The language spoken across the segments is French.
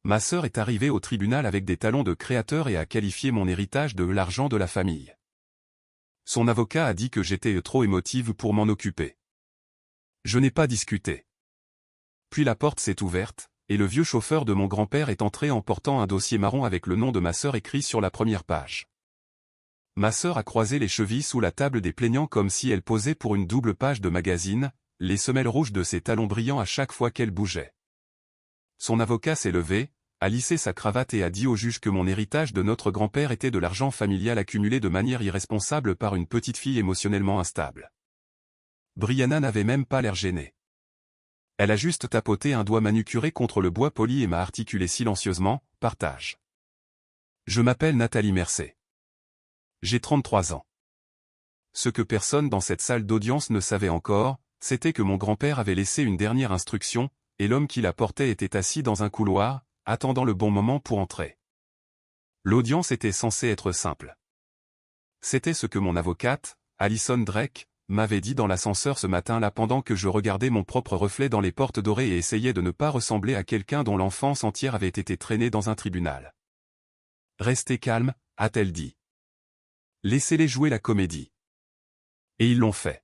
Ma sœur est arrivée au tribunal avec des talons de créateur et a qualifié mon héritage de l'argent de la famille. Son avocat a dit que j'étais trop émotive pour m'en occuper. Je n'ai pas discuté. Puis la porte s'est ouverte, et le vieux chauffeur de mon grand-père est entré en portant un dossier marron avec le nom de ma sœur écrit sur la première page. Ma sœur a croisé les chevilles sous la table des plaignants comme si elle posait pour une double page de magazine, les semelles rouges de ses talons brillant à chaque fois qu'elle bougeait. Son avocat s'est levé, a lissé sa cravate et a dit au juge que mon héritage de notre grand-père était de l'argent familial accumulé de manière irresponsable par une petite fille émotionnellement instable. Brianna n'avait même pas l'air gênée. Elle a juste tapoté un doigt manucuré contre le bois poli et m'a articulé silencieusement, « Partage. » Je m'appelle Nathalie Mercé. J'ai 33 ans. Ce que personne dans cette salle d'audience ne savait encore, c'était que mon grand-père avait laissé une dernière instruction, et l'homme qui la portait était assis dans un couloir, attendant le bon moment pour entrer. L'audience était censée être simple. C'était ce que mon avocate, Alison Drake, m'avait dit dans l'ascenseur ce matin-là pendant que je regardais mon propre reflet dans les portes dorées et essayais de ne pas ressembler à quelqu'un dont l'enfance entière avait été traînée dans un tribunal. « Restez calme », a-t-elle dit. « Laissez-les jouer la comédie. » Et ils l'ont fait.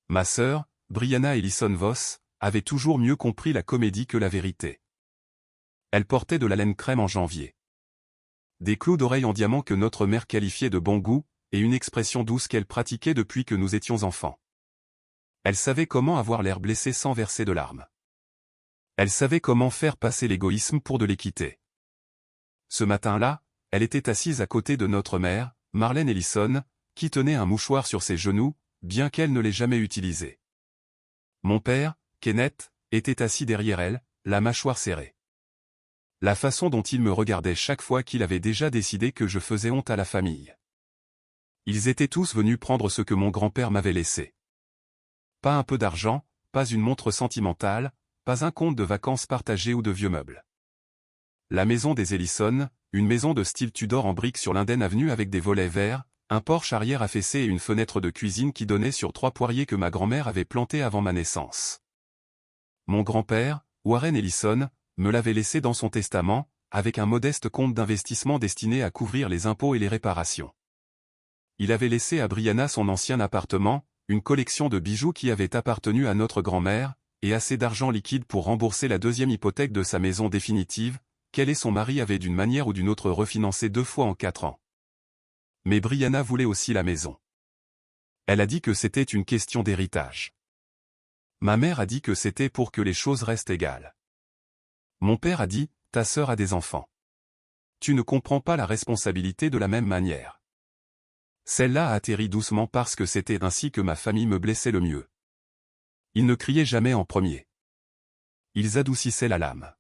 Ma sœur, Brianna Ellison Voss, avait toujours mieux compris la comédie que la vérité. Elle portait de la laine crème en janvier. Des clous d'oreilles en diamant que notre mère qualifiait de bon goût, et une expression douce qu'elle pratiquait depuis que nous étions enfants. Elle savait comment avoir l'air blessé sans verser de larmes. Elle savait comment faire passer l'égoïsme pour de l'équité. Ce matin-là, elle était assise à côté de notre mère, Marlène Ellison, qui tenait un mouchoir sur ses genoux, bien qu'elle ne l'ait jamais utilisé. Mon père, Kenneth, était assis derrière elle, la mâchoire serrée. La façon dont il me regardait chaque fois qu'il avait déjà décidé que je faisais honte à la famille. Ils étaient tous venus prendre ce que mon grand-père m'avait laissé. Pas un peu d'argent, pas une montre sentimentale, pas un compte de vacances partagé ou de vieux meubles. La maison des Ellison, une maison de style Tudor en briques sur l'Inden Avenue avec des volets verts, un porche arrière affaissé et une fenêtre de cuisine qui donnait sur 3 poiriers que ma grand-mère avait plantés avant ma naissance. Mon grand-père, Warren Ellison, me l'avait laissé dans son testament, avec un modeste compte d'investissement destiné à couvrir les impôts et les réparations. Il avait laissé à Brianna son ancien appartement, une collection de bijoux qui avait appartenu à notre grand-mère, et assez d'argent liquide pour rembourser la 2e hypothèque de sa maison définitive, qu'elle et son mari avaient d'une manière ou d'une autre refinancée 2 fois en 4 ans. Mais Brianna voulait aussi la maison. Elle a dit que c'était une question d'héritage. Ma mère a dit que c'était pour que les choses restent égales. Mon père a dit, ta sœur a des enfants. Tu ne comprends pas la responsabilité de la même manière. Celle-là a atterri doucement parce que c'était ainsi que ma famille me blessait le mieux. Ils ne criaient jamais en premier. Ils adoucissaient la lame.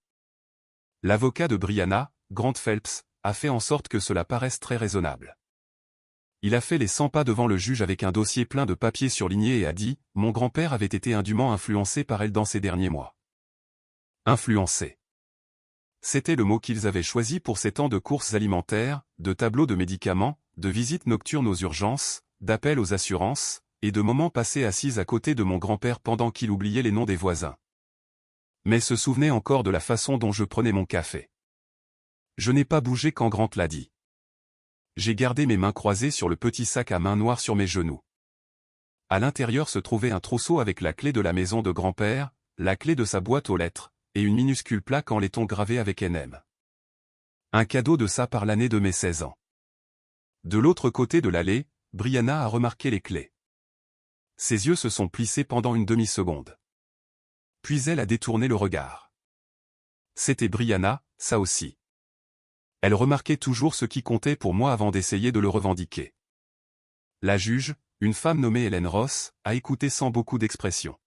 L'avocat de Brianna, Grant Phelps, a fait en sorte que cela paraisse très raisonnable. Il a fait les 100 pas devant le juge avec un dossier plein de papiers surlignés et a dit « Mon grand-père avait été indûment influencé par elle dans ces derniers mois. » Influencé. C'était le mot qu'ils avaient choisi pour ces temps de courses alimentaires, de tableaux de médicaments, de visites nocturnes aux urgences, d'appels aux assurances, et de moments passés assises à côté de mon grand-père pendant qu'il oubliait les noms des voisins. Mais se souvenait encore de la façon dont je prenais mon café. Je n'ai pas bougé quand Grant l'a dit. J'ai gardé mes mains croisées sur le petit sac à main noir sur mes genoux. À l'intérieur se trouvait un trousseau avec la clé de la maison de grand-père, la clé de sa boîte aux lettres, et une minuscule plaque en laiton gravée avec NM. Un cadeau de ça par l'année de mes 16 ans. De l'autre côté de l'allée, Brianna a remarqué les clés. Ses yeux se sont plissés pendant une demi-seconde. Puis elle a détourné le regard. C'était Brianna, ça aussi. Elle remarquait toujours ce qui comptait pour moi avant d'essayer de le revendiquer. La juge, une femme nommée Hélène Ross, a écouté sans beaucoup d'expression.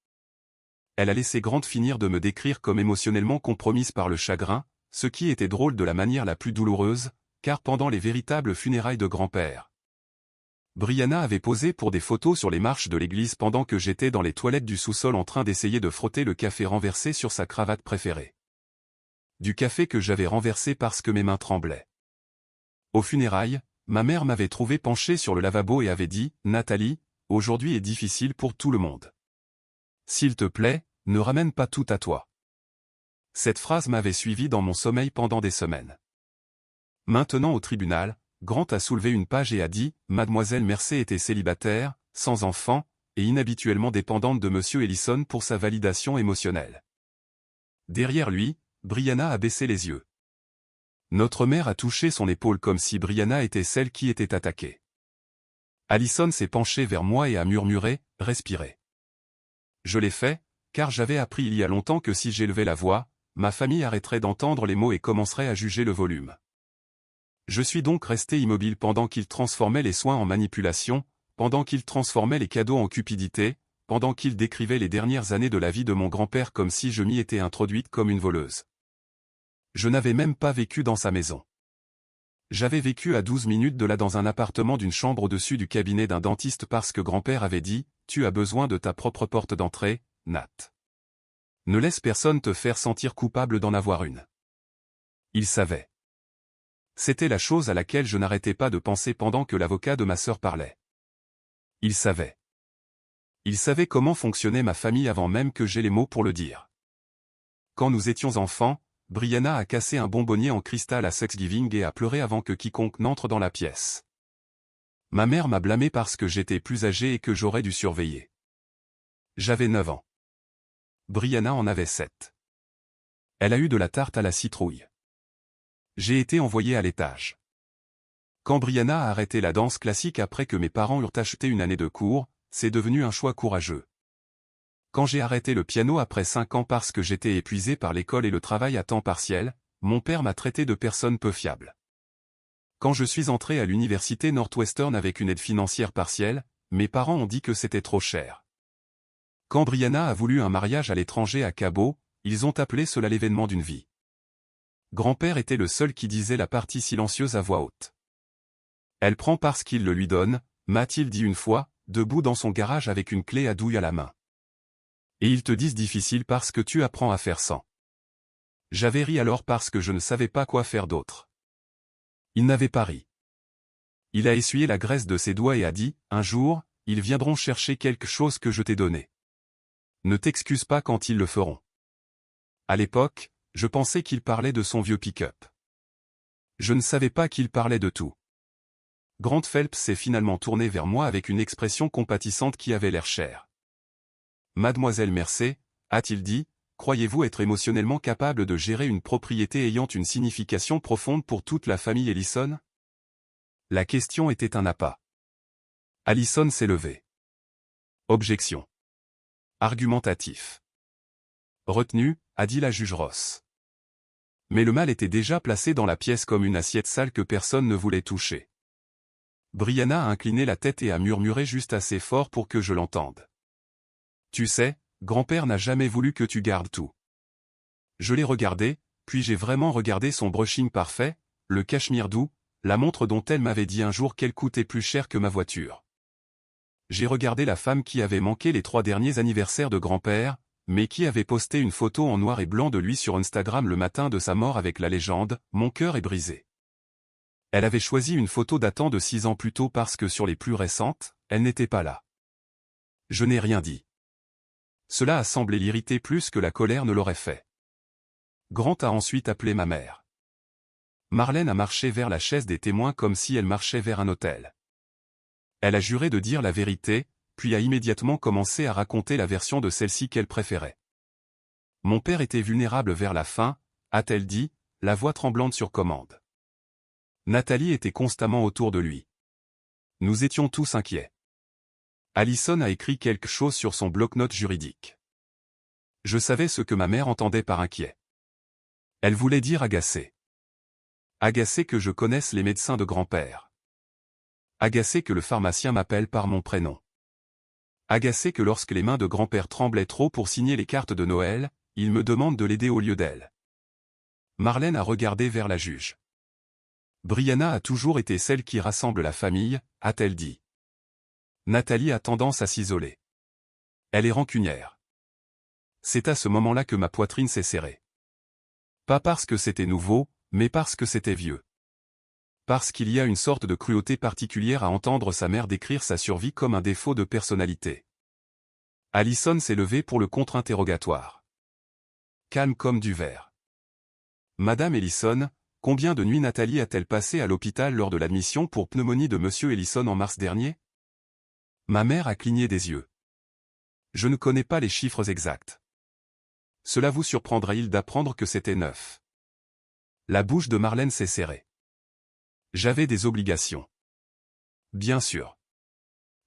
Elle a laissé Grant finir de me décrire comme émotionnellement compromise par le chagrin, ce qui était drôle de la manière la plus douloureuse, car pendant les véritables funérailles de grand-père, Brianna avait posé pour des photos sur les marches de l'église pendant que j'étais dans les toilettes du sous-sol en train d'essayer de frotter le café renversé sur sa cravate préférée. Du café que j'avais renversé parce que mes mains tremblaient. Aux funérailles, ma mère m'avait trouvé penché sur le lavabo et avait dit « Nathalie, aujourd'hui est difficile pour tout le monde. S'il te plaît, ne ramène pas tout à toi. » Cette phrase m'avait suivi dans mon sommeil pendant des semaines. Maintenant au tribunal, Grant a soulevé une page et a dit « Mademoiselle Mercey était célibataire, sans enfant, et inhabituellement dépendante de Monsieur Ellison pour sa validation émotionnelle. » Derrière lui, Brianna a baissé les yeux. Notre mère a touché son épaule comme si Brianna était celle qui était attaquée. Allison s'est penchée vers moi et a murmuré « Respirez ». Je l'ai fait, car j'avais appris il y a longtemps que si j'élevais la voix, ma famille arrêterait d'entendre les mots et commencerait à juger le volume. Je suis donc resté immobile pendant qu'il transformait les soins en manipulation, pendant qu'il transformait les cadeaux en cupidité, pendant qu'il décrivait les dernières années de la vie de mon grand-père comme si je m'y étais introduite comme une voleuse. Je n'avais même pas vécu dans sa maison. J'avais vécu à 12 minutes de là dans un appartement d'une chambre au-dessus du cabinet d'un dentiste parce que grand-père avait dit « Tu as besoin de ta propre porte d'entrée, Nat. Ne laisse personne te faire sentir coupable d'en avoir une. » Il savait. C'était la chose à laquelle je n'arrêtais pas de penser pendant que l'avocat de ma sœur parlait. Il savait. Il savait comment fonctionnait ma famille avant même que j'aie les mots pour le dire. Quand nous étions enfants, Brianna a cassé un bonbonnier en cristal à Thanksgiving et a pleuré avant que quiconque n'entre dans la pièce. Ma mère m'a blâmé parce que j'étais plus âgé et que j'aurais dû surveiller. J'avais 9 ans. Brianna en avait 7. Elle a eu de la tarte à la citrouille. J'ai été envoyé à l'étage. Quand Brianna a arrêté la danse classique après que mes parents eurent acheté une année de cours, c'est devenu un choix courageux. Quand j'ai arrêté le piano après 5 ans parce que j'étais épuisé par l'école et le travail à temps partiel, mon père m'a traité de personne peu fiable. Quand je suis entré à l'université Northwestern avec une aide financière partielle, mes parents ont dit que c'était trop cher. Quand Brianna a voulu un mariage à l'étranger à Cabo, ils ont appelé cela l'événement d'une vie. Grand-père était le seul qui disait la partie silencieuse à voix haute. Elle prend parce qu'il le lui donne, m'a-t-il dit une fois, debout dans son garage avec une clé à douille à la main. Et ils te disent difficile parce que tu apprends à faire sans. J'avais ri alors parce que je ne savais pas quoi faire d'autre. Il n'avait pas ri. Il a essuyé la graisse de ses doigts et a dit, un jour, ils viendront chercher quelque chose que je t'ai donné. Ne t'excuse pas quand ils le feront. À l'époque, je pensais qu'il parlait de son vieux pick-up. Je ne savais pas qu'il parlait de tout. Grant Phelps s'est finalement tourné vers moi avec une expression compatissante qui avait l'air chère. Mademoiselle Mercey, a-t-il dit, croyez-vous être émotionnellement capable de gérer une propriété ayant une signification profonde pour toute la famille Ellison? La question était un appât. Allison s'est levé. Objection. Argumentatif. Retenu, a dit la juge Ross. Mais le mal était déjà placé dans la pièce comme une assiette sale que personne ne voulait toucher. Brianna a incliné la tête et a murmuré juste assez fort pour que je l'entende. Tu sais, grand-père n'a jamais voulu que tu gardes tout. Je l'ai regardé, puis j'ai vraiment regardé son brushing parfait, le cachemire doux, la montre dont elle m'avait dit un jour qu'elle coûtait plus cher que ma voiture. J'ai regardé la femme qui avait manqué les 3 derniers anniversaires de grand-père, mais qui avait posté une photo en noir et blanc de lui sur Instagram le matin de sa mort avec la légende « Mon cœur est brisé ». Elle avait choisi une photo datant de 6 ans plus tôt parce que sur les plus récentes, elle n'était pas là. Je n'ai rien dit. Cela a semblé l'irriter plus que la colère ne l'aurait fait. Grant a ensuite appelé ma mère. Marlène a marché vers la chaise des témoins comme si elle marchait vers un autel. Elle a juré de dire la vérité, puis a immédiatement commencé à raconter la version de celle-ci qu'elle préférait. Mon père était vulnérable vers la fin, a-t-elle dit, la voix tremblante sur commande. Nathalie était constamment autour de lui. Nous étions tous inquiets. Allison a écrit quelque chose sur son bloc-notes juridique. Je savais ce que ma mère entendait par inquiet. Elle voulait dire agacé. Agacé que je connaisse les médecins de grand-père. Agacé que le pharmacien m'appelle par mon prénom. Agacé que lorsque les mains de grand-père tremblaient trop pour signer les cartes de Noël, il me demande de l'aider au lieu d'elle. Marlène a regardé vers la juge. Brianna a toujours été celle qui rassemble la famille, a-t-elle dit. Nathalie a tendance à s'isoler. Elle est rancunière. C'est à ce moment-là que ma poitrine s'est serrée. Pas parce que c'était nouveau, mais parce que c'était vieux. Parce qu'il y a une sorte de cruauté particulière à entendre sa mère décrire sa survie comme un défaut de personnalité. Allison s'est levée pour le contre-interrogatoire. Calme comme du verre. Madame Ellison, combien de nuits Nathalie a-t-elle passé à l'hôpital lors de l'admission pour pneumonie de Monsieur Ellison en mars dernier? Ma mère a cligné des yeux. Je ne connais pas les chiffres exacts. Cela vous surprendra-t-il d'apprendre que c'était 9? La bouche de Marlène s'est serrée. J'avais des obligations. Bien sûr.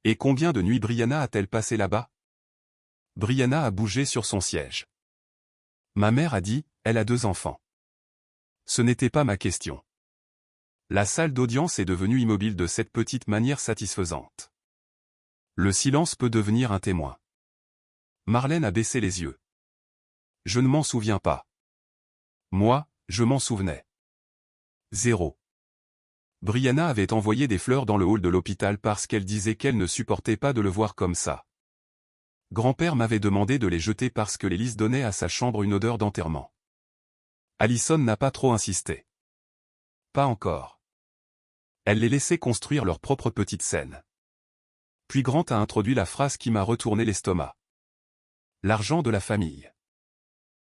Et combien de nuits Brianna a-t-elle passé là-bas? Brianna a bougé sur son siège. Ma mère a dit, elle a 2 enfants. Ce n'était pas ma question. La salle d'audience est devenue immobile de cette petite manière satisfaisante. Le silence peut devenir un témoin. Marlène a baissé les yeux. Je ne m'en souviens pas. Moi, je m'en souvenais. 0. Brianna avait envoyé des fleurs dans le hall de l'hôpital parce qu'elle disait qu'elle ne supportait pas de le voir comme ça. Grand-père m'avait demandé de les jeter parce que l'hélice donnait à sa chambre une odeur d'enterrement. Allison n'a pas trop insisté. Pas encore. Elle les laissait construire leur propre petite scène. Puis Grant a introduit la phrase qui m'a retourné l'estomac. L'argent de la famille.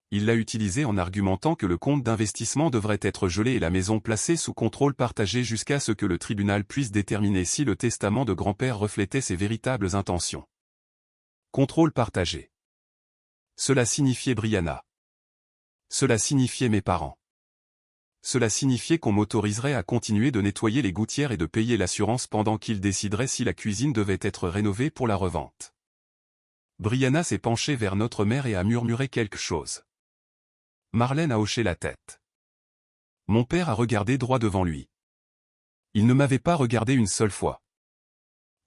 Il l'a utilisé en argumentant que le compte d'investissement devrait être gelé et la maison placée sous contrôle partagé jusqu'à ce que le tribunal puisse déterminer si le testament de grand-père reflétait ses véritables intentions. Contrôle partagé. Cela signifiait Brianna. Cela signifiait mes parents. Cela signifiait qu'on m'autoriserait à continuer de nettoyer les gouttières et de payer l'assurance pendant qu'il déciderait si la cuisine devait être rénovée pour la revente. Brianna s'est penchée vers notre mère et a murmuré quelque chose. Marlène a hoché la tête. Mon père a regardé droit devant lui. Il ne m'avait pas regardé une seule fois.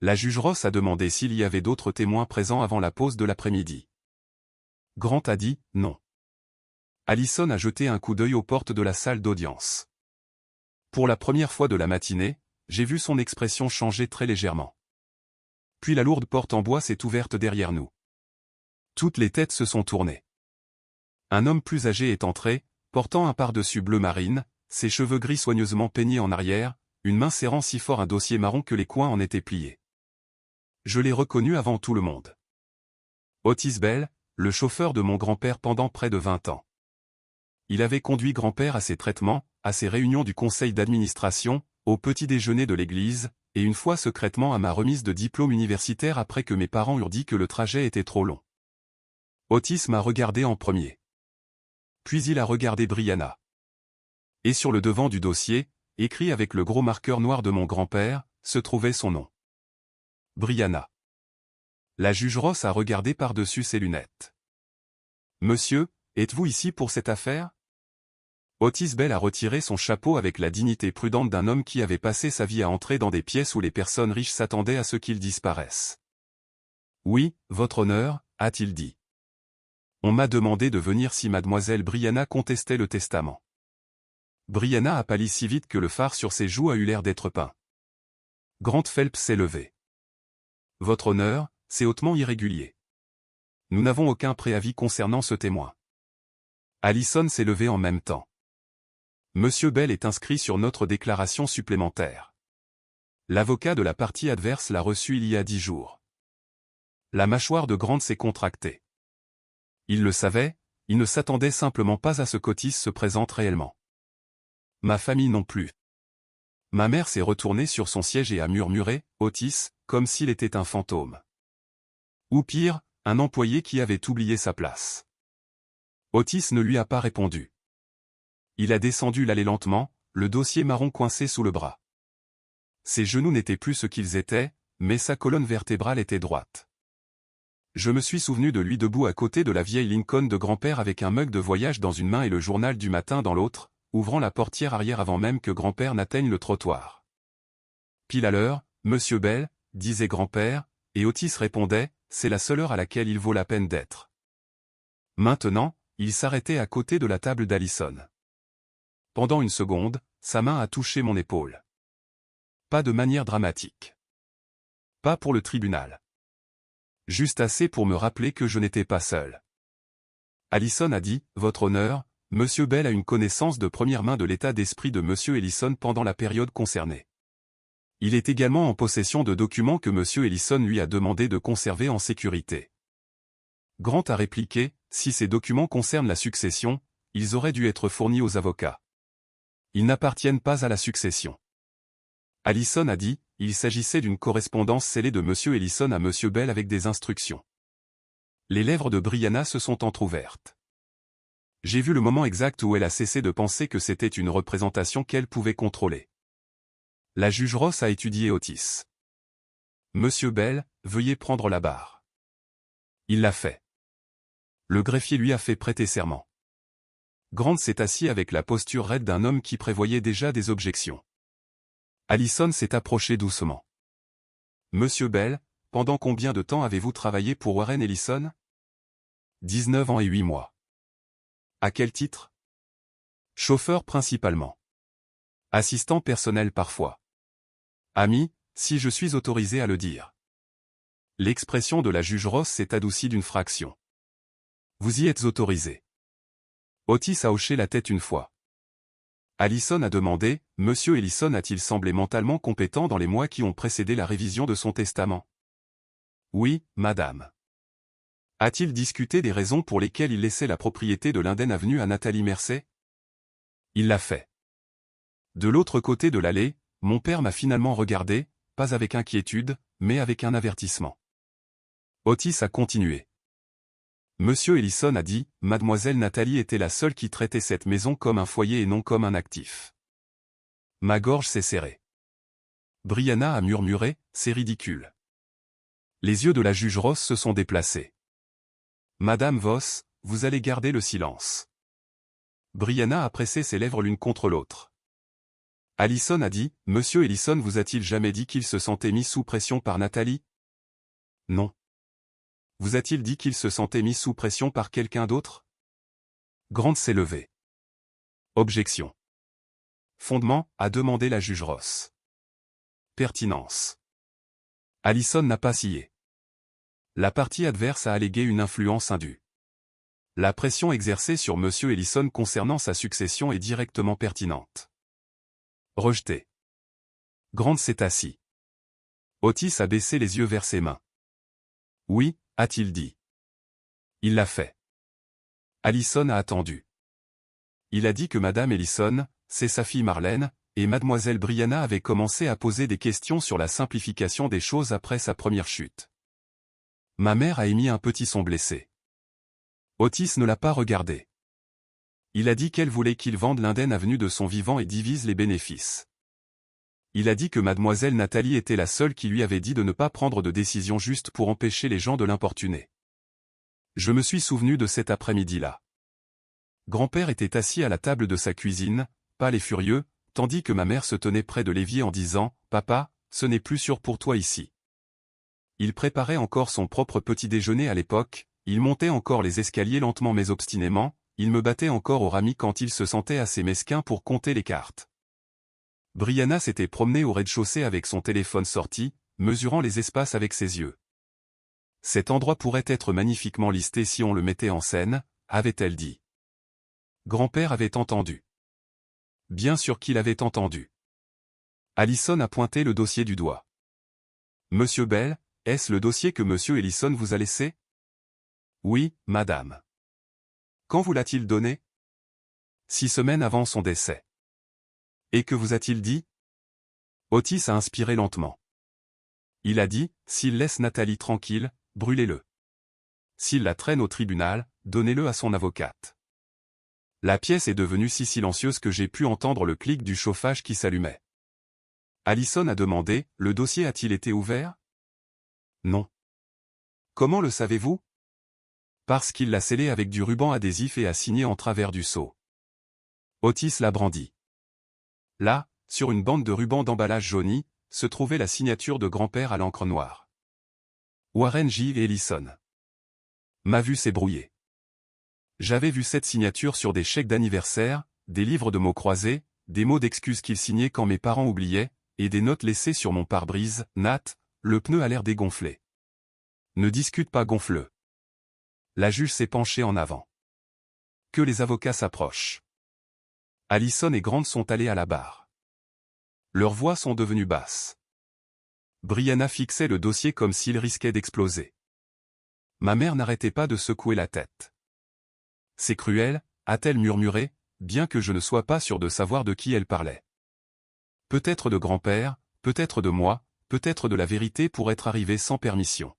La juge Ross a demandé s'il y avait d'autres témoins présents avant la pause de l'après-midi. Grant a dit « non ». Allison a jeté un coup d'œil aux portes de la salle d'audience. Pour la première fois de la matinée, j'ai vu son expression changer très légèrement. Puis la lourde porte en bois s'est ouverte derrière nous. Toutes les têtes se sont tournées. Un homme plus âgé est entré, portant un pardessus bleu marine, ses cheveux gris soigneusement peignés en arrière, une main serrant si fort un dossier marron que les coins en étaient pliés. Je l'ai reconnu avant tout le monde. Otis Bell, le chauffeur de mon grand-père pendant près de 20 ans. Il avait conduit grand-père à ses traitements, à ses réunions du conseil d'administration, au petit déjeuner de l'église, et une fois secrètement à ma remise de diplôme universitaire après que mes parents eurent dit que le trajet était trop long. Otis m'a regardé en premier. Puis il a regardé Brianna. Et sur le devant du dossier, écrit avec le gros marqueur noir de mon grand-père, se trouvait son nom. Brianna. La juge Ross a regardé par-dessus ses lunettes. Monsieur, êtes-vous ici pour cette affaire? Otis Bell a retiré son chapeau avec la dignité prudente d'un homme qui avait passé sa vie à entrer dans des pièces où les personnes riches s'attendaient à ce qu'ils disparaissent. Oui, votre honneur, a-t-il dit. On m'a demandé de venir si mademoiselle Brianna contestait le testament. Brianna a pâli si vite que le fard sur ses joues a eu l'air d'être peint. Grant Phelps s'est levé. Votre honneur, c'est hautement irrégulier. Nous n'avons aucun préavis concernant ce témoin. Allison s'est levée en même temps. Monsieur Bell est inscrit sur notre déclaration supplémentaire. L'avocat de la partie adverse l'a reçu il y a 10 jours. La mâchoire de Grant s'est contractée. Il le savait, il ne s'attendait simplement pas à ce qu'Otis se présente réellement. Ma famille non plus. Ma mère s'est retournée sur son siège et a murmuré « Otis », comme s'il était un fantôme. Ou pire, un employé qui avait oublié sa place. Otis ne lui a pas répondu. Il a descendu l'allée lentement, le dossier marron coincé sous le bras. Ses genoux n'étaient plus ce qu'ils étaient, mais sa colonne vertébrale était droite. Je me suis souvenu de lui debout à côté de la vieille Lincoln de grand-père avec un mug de voyage dans une main et le journal du matin dans l'autre, ouvrant la portière arrière avant même que grand-père n'atteigne le trottoir. Pile à l'heure, Monsieur Bell, disait grand-père, et Otis répondait, c'est la seule heure à laquelle il vaut la peine d'être. Maintenant, il s'arrêtait à côté de la table d'Allison. Pendant une seconde, sa main a touché mon épaule. Pas de manière dramatique. Pas pour le tribunal. Juste assez pour me rappeler que je n'étais pas seul. Allison a dit, votre honneur, Monsieur Bell a une connaissance de première main de l'état d'esprit de Monsieur Ellison pendant la période concernée. Il est également en possession de documents que Monsieur Ellison lui a demandé de conserver en sécurité. Grant a répliqué, si ces documents concernent la succession, ils auraient dû être fournis aux avocats. Ils n'appartiennent pas à la succession. Allison a dit, il s'agissait d'une correspondance scellée de M. Ellison à M. Bell avec des instructions. Les lèvres de Brianna se sont entr'ouvertes. J'ai vu le moment exact où elle a cessé de penser que c'était une représentation qu'elle pouvait contrôler. La juge Ross a étudié Otis. Monsieur Bell, veuillez prendre la barre. Il l'a fait. Le greffier lui a fait prêter serment. Grant s'est assis avec la posture raide d'un homme qui prévoyait déjà des objections. Allison s'est approché doucement. Monsieur Bell, pendant combien de temps avez-vous travaillé pour Warren Ellison? 19 ans et 8 mois. À quel titre? Chauffeur principalement. Assistant personnel parfois. Ami, si je suis autorisé à le dire. L'expression de la juge Ross s'est adoucie d'une fraction. Vous y êtes autorisé. Otis a hoché la tête une fois. Allison a demandé, Monsieur Ellison a-t-il semblé mentalement compétent dans les mois qui ont précédé la révision de son testament? Oui, madame. A-t-il discuté des raisons pour lesquelles il laissait la propriété de Linden Avenue à Nathalie Mercer? Il l'a fait. De l'autre côté de l'allée, mon père m'a finalement regardé, pas avec inquiétude, mais avec un avertissement. Otis a continué. Monsieur Ellison a dit, Mademoiselle Nathalie était la seule qui traitait cette maison comme un foyer et non comme un actif. Ma gorge s'est serrée. Brianna a murmuré, c'est ridicule. Les yeux de la juge Ross se sont déplacés. Madame Voss, vous allez garder le silence. Brianna a pressé ses lèvres l'une contre l'autre. Allison a dit, Monsieur Ellison vous a-t-il jamais dit qu'il se sentait mis sous pression par Nathalie? Non. Vous a-t-il dit qu'il se sentait mis sous pression par quelqu'un d'autre? Grant s'est levé. Objection. Fondement, a demandé la juge Ross. Pertinence. Allison n'a pas scié. La partie adverse a allégué une influence indue. La pression exercée sur M. Ellison concernant sa succession est directement pertinente. Rejeté. Grant s'est assis. Otis a baissé les yeux vers ses mains. Oui, a-t-il dit. Il l'a fait. Allison a attendu. Il a dit que Madame Ellison, c'est sa fille Marlène, et Mademoiselle Brianna avait commencé à poser des questions sur la simplification des choses après sa première chute. Ma mère a émis un petit son blessé. Otis ne l'a pas regardé. Il a dit qu'elle voulait qu'il vende Linden Avenue de son vivant et divise les bénéfices. Il a dit que Mademoiselle Nathalie était la seule qui lui avait dit de ne pas prendre de décision juste pour empêcher les gens de l'importuner. Je me suis souvenu de cet après-midi-là. Grand-père était assis à la table de sa cuisine, pâle et furieux, tandis que ma mère se tenait près de l'évier en disant « Papa, ce n'est plus sûr pour toi ici. » Il préparait encore son propre petit déjeuner à l'époque, il montait encore les escaliers lentement mais obstinément, il me battait encore au rami quand il se sentait assez mesquin pour compter les cartes. Brianna s'était promenée au rez-de-chaussée avec son téléphone sorti, mesurant les espaces avec ses yeux. Cet endroit pourrait être magnifiquement listé si on le mettait en scène, avait-elle dit. Grand-père avait entendu. Bien sûr qu'il avait entendu. Allison a pointé le dossier du doigt. Monsieur Bell, est-ce le dossier que Monsieur Ellison vous a laissé? Oui, madame. Quand vous l'a-t-il donné? 6 semaines avant son décès. Et que vous a-t-il dit? Otis a inspiré lentement. Il a dit, s'il laisse Nathalie tranquille, brûlez-le. S'il la traîne au tribunal, donnez-le à son avocate. La pièce est devenue si silencieuse que j'ai pu entendre le clic du chauffage qui s'allumait. Allison a demandé, le dossier a-t-il été ouvert? Non. Comment le savez-vous? Parce qu'il l'a scellé avec du ruban adhésif et a signé en travers du sceau. Otis l'a brandi. Là, sur une bande de ruban d'emballage jauni, se trouvait la signature de grand-père à l'encre noire. Warren J. Ellison. Ma vue s'est brouillée. J'avais vu cette signature sur des chèques d'anniversaire, des livres de mots croisés, des mots d'excuses qu'il signait quand mes parents oubliaient, et des notes laissées sur mon pare-brise. Nat, le pneu a l'air dégonflé. Ne discute pas, gonfle-le. La juge s'est penchée en avant. Que les avocats s'approchent. Allison et Grant sont allés à la barre. Leurs voix sont devenues basses. Brianna fixait le dossier comme s'il risquait d'exploser. Ma mère n'arrêtait pas de secouer la tête. C'est cruel, a-t-elle murmuré, bien que je ne sois pas sûr de savoir de qui elle parlait. Peut-être de grand-père, peut-être de moi, peut-être de la vérité pour être arrivé sans permission.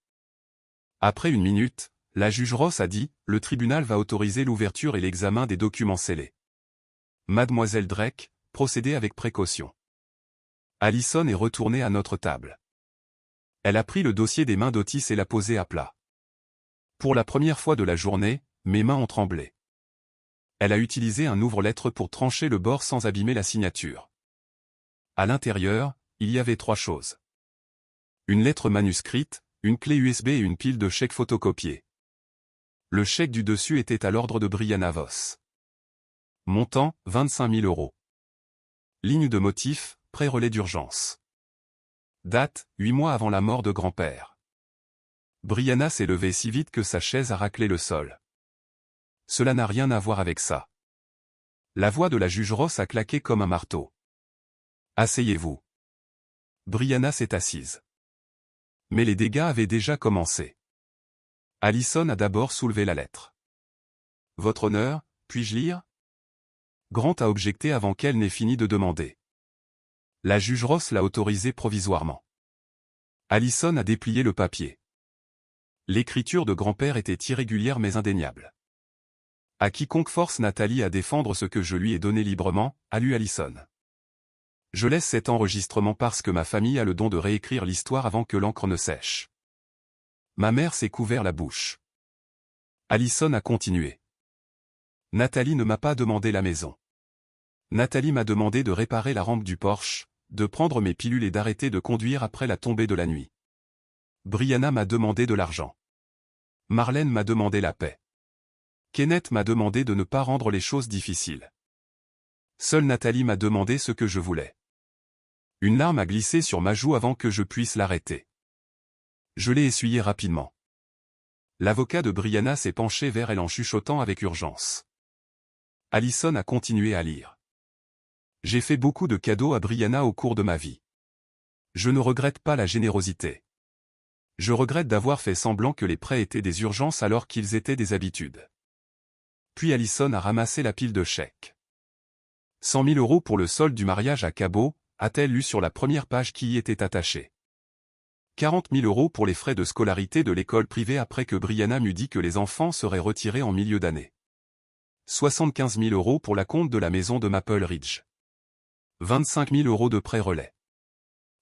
Après une minute, la juge Ross a dit, le tribunal va autoriser l'ouverture et l'examen des documents scellés. Mademoiselle Drake, procédez avec précaution. Allison est retournée à notre table. Elle a pris le dossier des mains d'Otis et l'a posé à plat. Pour la première fois de la journée, mes mains ont tremblé. Elle a utilisé un ouvre-lettres pour trancher le bord sans abîmer la signature. À l'intérieur, il y avait 3 choses. Une lettre manuscrite, une clé USB et une pile de chèques photocopiés. Le chèque du dessus était à l'ordre de Brianna Voss. Montant, 25 000 €. Ligne de motif, pré-relais d'urgence. Date, 8 mois avant la mort de grand-père. Brianna s'est levée si vite que sa chaise a raclé le sol. Cela n'a rien à voir avec ça. La voix de la juge Ross a claqué comme un marteau. Asseyez-vous. Brianna s'est assise. Mais les dégâts avaient déjà commencé. Allison a d'abord soulevé la lettre. Votre honneur, puis-je lire? Grant a objecté avant qu'elle n'ait fini de demander. La juge Ross l'a autorisé provisoirement. Allison a déplié le papier. L'écriture de grand-père était irrégulière mais indéniable. À quiconque force Nathalie à défendre ce que je lui ai donné librement, a lu Allison. Je laisse cet enregistrement parce que ma famille a le don de réécrire l'histoire avant que l'encre ne sèche. Ma mère s'est couvert la bouche. Allison a continué. Nathalie ne m'a pas demandé la maison. Nathalie m'a demandé de réparer la rampe du Porsche, de prendre mes pilules et d'arrêter de conduire après la tombée de la nuit. Brianna m'a demandé de l'argent. Marlène m'a demandé la paix. Kenneth m'a demandé de ne pas rendre les choses difficiles. Seule Nathalie m'a demandé ce que je voulais. Une larme a glissé sur ma joue avant que je puisse l'arrêter. Je l'ai essuyée rapidement. L'avocat de Brianna s'est penché vers elle en chuchotant avec urgence. Allison a continué à lire. J'ai fait beaucoup de cadeaux à Brianna au cours de ma vie. Je ne regrette pas la générosité. Je regrette d'avoir fait semblant que les prêts étaient des urgences alors qu'ils étaient des habitudes. Puis Allison a ramassé la pile de chèques. 100 000 € pour le solde du mariage à Cabot, a-t-elle lu sur la première page qui y était attachée. 40 000 € pour les frais de scolarité de l'école privée après que Brianna m'eût dit que les enfants seraient retirés en milieu d'année. 75 000 € pour la compte de la maison de Maple Ridge. 25 000 € de prêt relais.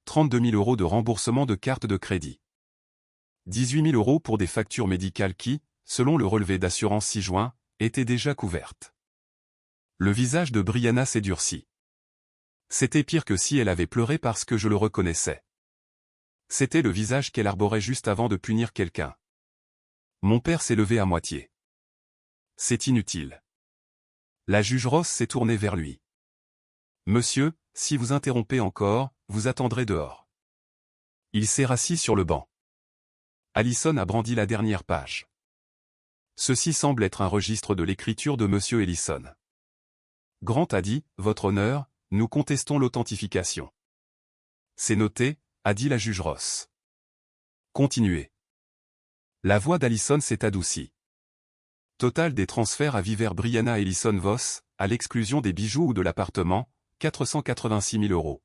32 000 € de remboursement de carte de crédit. 18 000 € pour des factures médicales qui, selon le relevé d'assurance ci-joint, étaient déjà couvertes. Le visage de Brianna s'est durci. C'était pire que si elle avait pleuré parce que je le reconnaissais. C'était le visage qu'elle arborait juste avant de punir quelqu'un. Mon père s'est levé à moitié. C'est inutile. La juge Ross s'est tournée vers lui. Monsieur, si vous interrompez encore, vous attendrez dehors. Il s'est rassis sur le banc. Allison a brandi la dernière page. Ceci semble être un registre de l'écriture de Monsieur Ellison. Grant a dit, Votre honneur, nous contestons l'authentification. C'est noté, a dit la juge Ross. Continuez. La voix d'Allison s'est adoucie. Total des transferts à Viver Brianna Ellison Voss, à l'exclusion des bijoux ou de l'appartement, 486 000 €.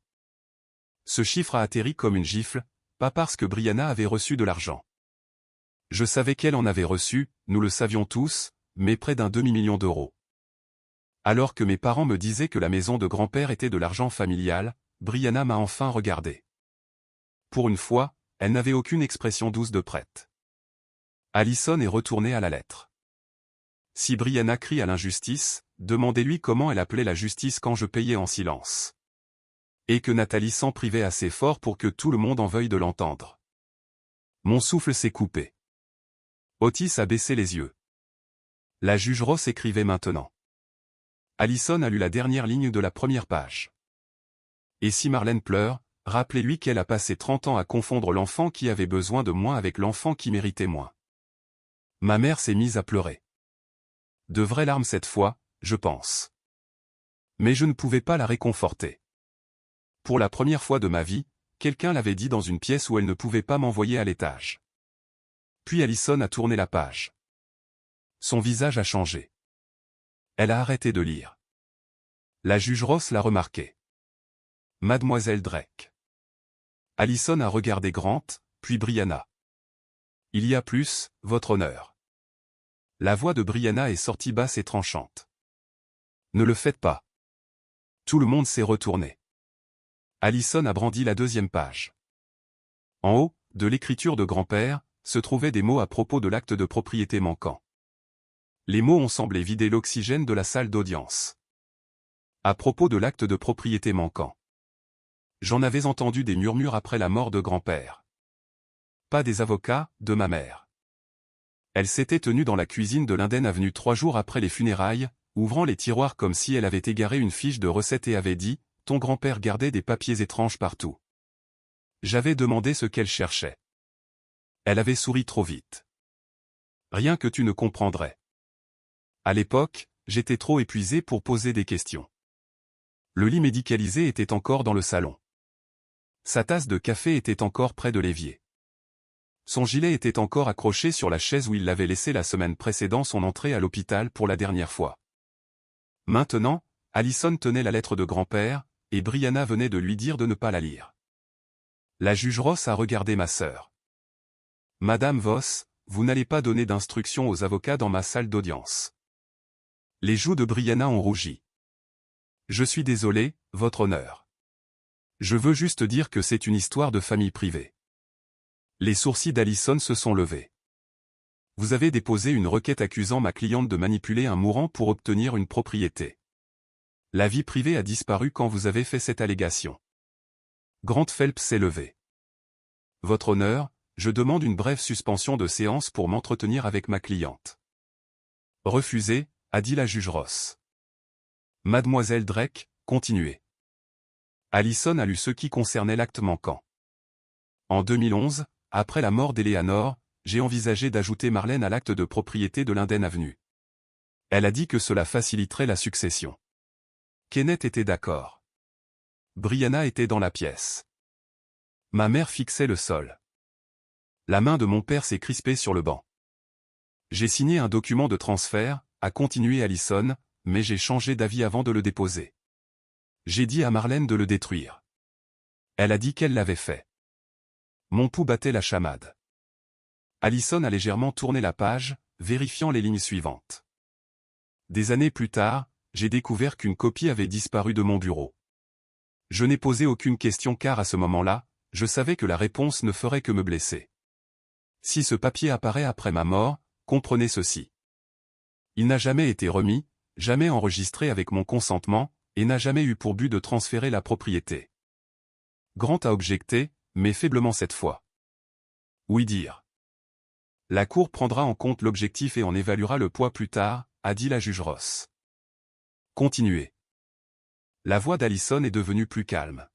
Ce chiffre a atterri comme une gifle, pas parce que Brianna avait reçu de l'argent. Je savais qu'elle en avait reçu, nous le savions tous, mais près d'un demi-million d'euros. Alors que mes parents me disaient que la maison de grand-père était de l'argent familial, Brianna m'a enfin regardé. Pour une fois, elle n'avait aucune expression douce de prête. Allison est retournée à la lettre. Si Brianna crie à l'injustice, demandez-lui comment elle appelait la justice quand je payais en silence. Et que Nathalie s'en privait assez fort pour que tout le monde en veuille de l'entendre. Mon souffle s'est coupé. Otis a baissé les yeux. La juge Ross écrivait maintenant. Allison a lu la dernière ligne de la première page. Et si Marlène pleure, rappelez-lui qu'elle a passé 30 ans à confondre l'enfant qui avait besoin de moins avec l'enfant qui méritait moins. Ma mère s'est mise à pleurer. De vraies larmes cette fois, je pense. Mais je ne pouvais pas la réconforter. Pour la première fois de ma vie, quelqu'un l'avait dit dans une pièce où elle ne pouvait pas m'envoyer à l'étage. Puis Allison a tourné la page. Son visage a changé. Elle a arrêté de lire. La juge Ross l'a remarqué. Mademoiselle Drake. Allison a regardé Grant, puis Brianna. Il y a plus, votre honneur. La voix de Brianna est sortie basse et tranchante. Ne le faites pas. Tout le monde s'est retourné. Allison a brandi la deuxième page. En haut, de l'écriture de grand-père, se trouvaient des mots à propos de l'acte de propriété manquant. Les mots ont semblé vider l'oxygène de la salle d'audience. À propos de l'acte de propriété manquant. J'en avais entendu des murmures après la mort de grand-père. Pas des avocats, de ma mère. Elle s'était tenue dans la cuisine de l'Inden Avenue 3 jours après les funérailles, ouvrant les tiroirs comme si elle avait égaré une fiche de recette et avait dit « Ton grand-père gardait des papiers étranges partout. » J'avais demandé ce qu'elle cherchait. Elle avait souri trop vite. Rien que tu ne comprendrais. À l'époque, j'étais trop épuisé pour poser des questions. Le lit médicalisé était encore dans le salon. Sa tasse de café était encore près de l'évier. Son gilet était encore accroché sur la chaise où il l'avait laissé la semaine précédant son entrée à l'hôpital pour la dernière fois. Maintenant, Allison tenait la lettre de grand-père, et Brianna venait de lui dire de ne pas la lire. La juge Ross a regardé ma sœur. « Madame Voss, vous n'allez pas donner d'instructions aux avocats dans ma salle d'audience. » Les joues de Brianna ont rougi. « Je suis désolé, votre honneur. Je veux juste dire que c'est une histoire de famille privée. » Les sourcils d'Allison se sont levés. « Vous avez déposé une requête accusant ma cliente de manipuler un mourant pour obtenir une propriété. La vie privée a disparu quand vous avez fait cette allégation. » Grant Phelps s'est levé. « Votre honneur, je demande une brève suspension de séance pour m'entretenir avec ma cliente. » « Refusé, » a dit la juge Ross. « Mademoiselle Drake, continuez. » Allison a lu ce qui concernait l'acte manquant. En 2011, après la mort d'Eleanor, j'ai envisagé d'ajouter Marlène à l'acte de propriété de l'Inden Avenue. Elle a dit que cela faciliterait la succession. Kenneth était d'accord. Brianna était dans la pièce. Ma mère fixait le sol. La main de mon père s'est crispée sur le banc. J'ai signé un document de transfert, a continué Allison, mais j'ai changé d'avis avant de le déposer. J'ai dit à Marlène de le détruire. Elle a dit qu'elle l'avait fait. Mon pouls battait la chamade. Allison a légèrement tourné la page, vérifiant les lignes suivantes. Des années plus tard, j'ai découvert qu'une copie avait disparu de mon bureau. Je n'ai posé aucune question car à ce moment-là, je savais que la réponse ne ferait que me blesser. Si ce papier apparaît après ma mort, comprenez ceci. Il n'a jamais été remis, jamais enregistré avec mon consentement, et n'a jamais eu pour but de transférer la propriété. Grant a objecté, mais faiblement cette fois. Oui dire. La Cour prendra en compte l'objectif et en évaluera le poids plus tard, a dit la juge Ross. Continuez. La voix d'Allison est devenue plus calme.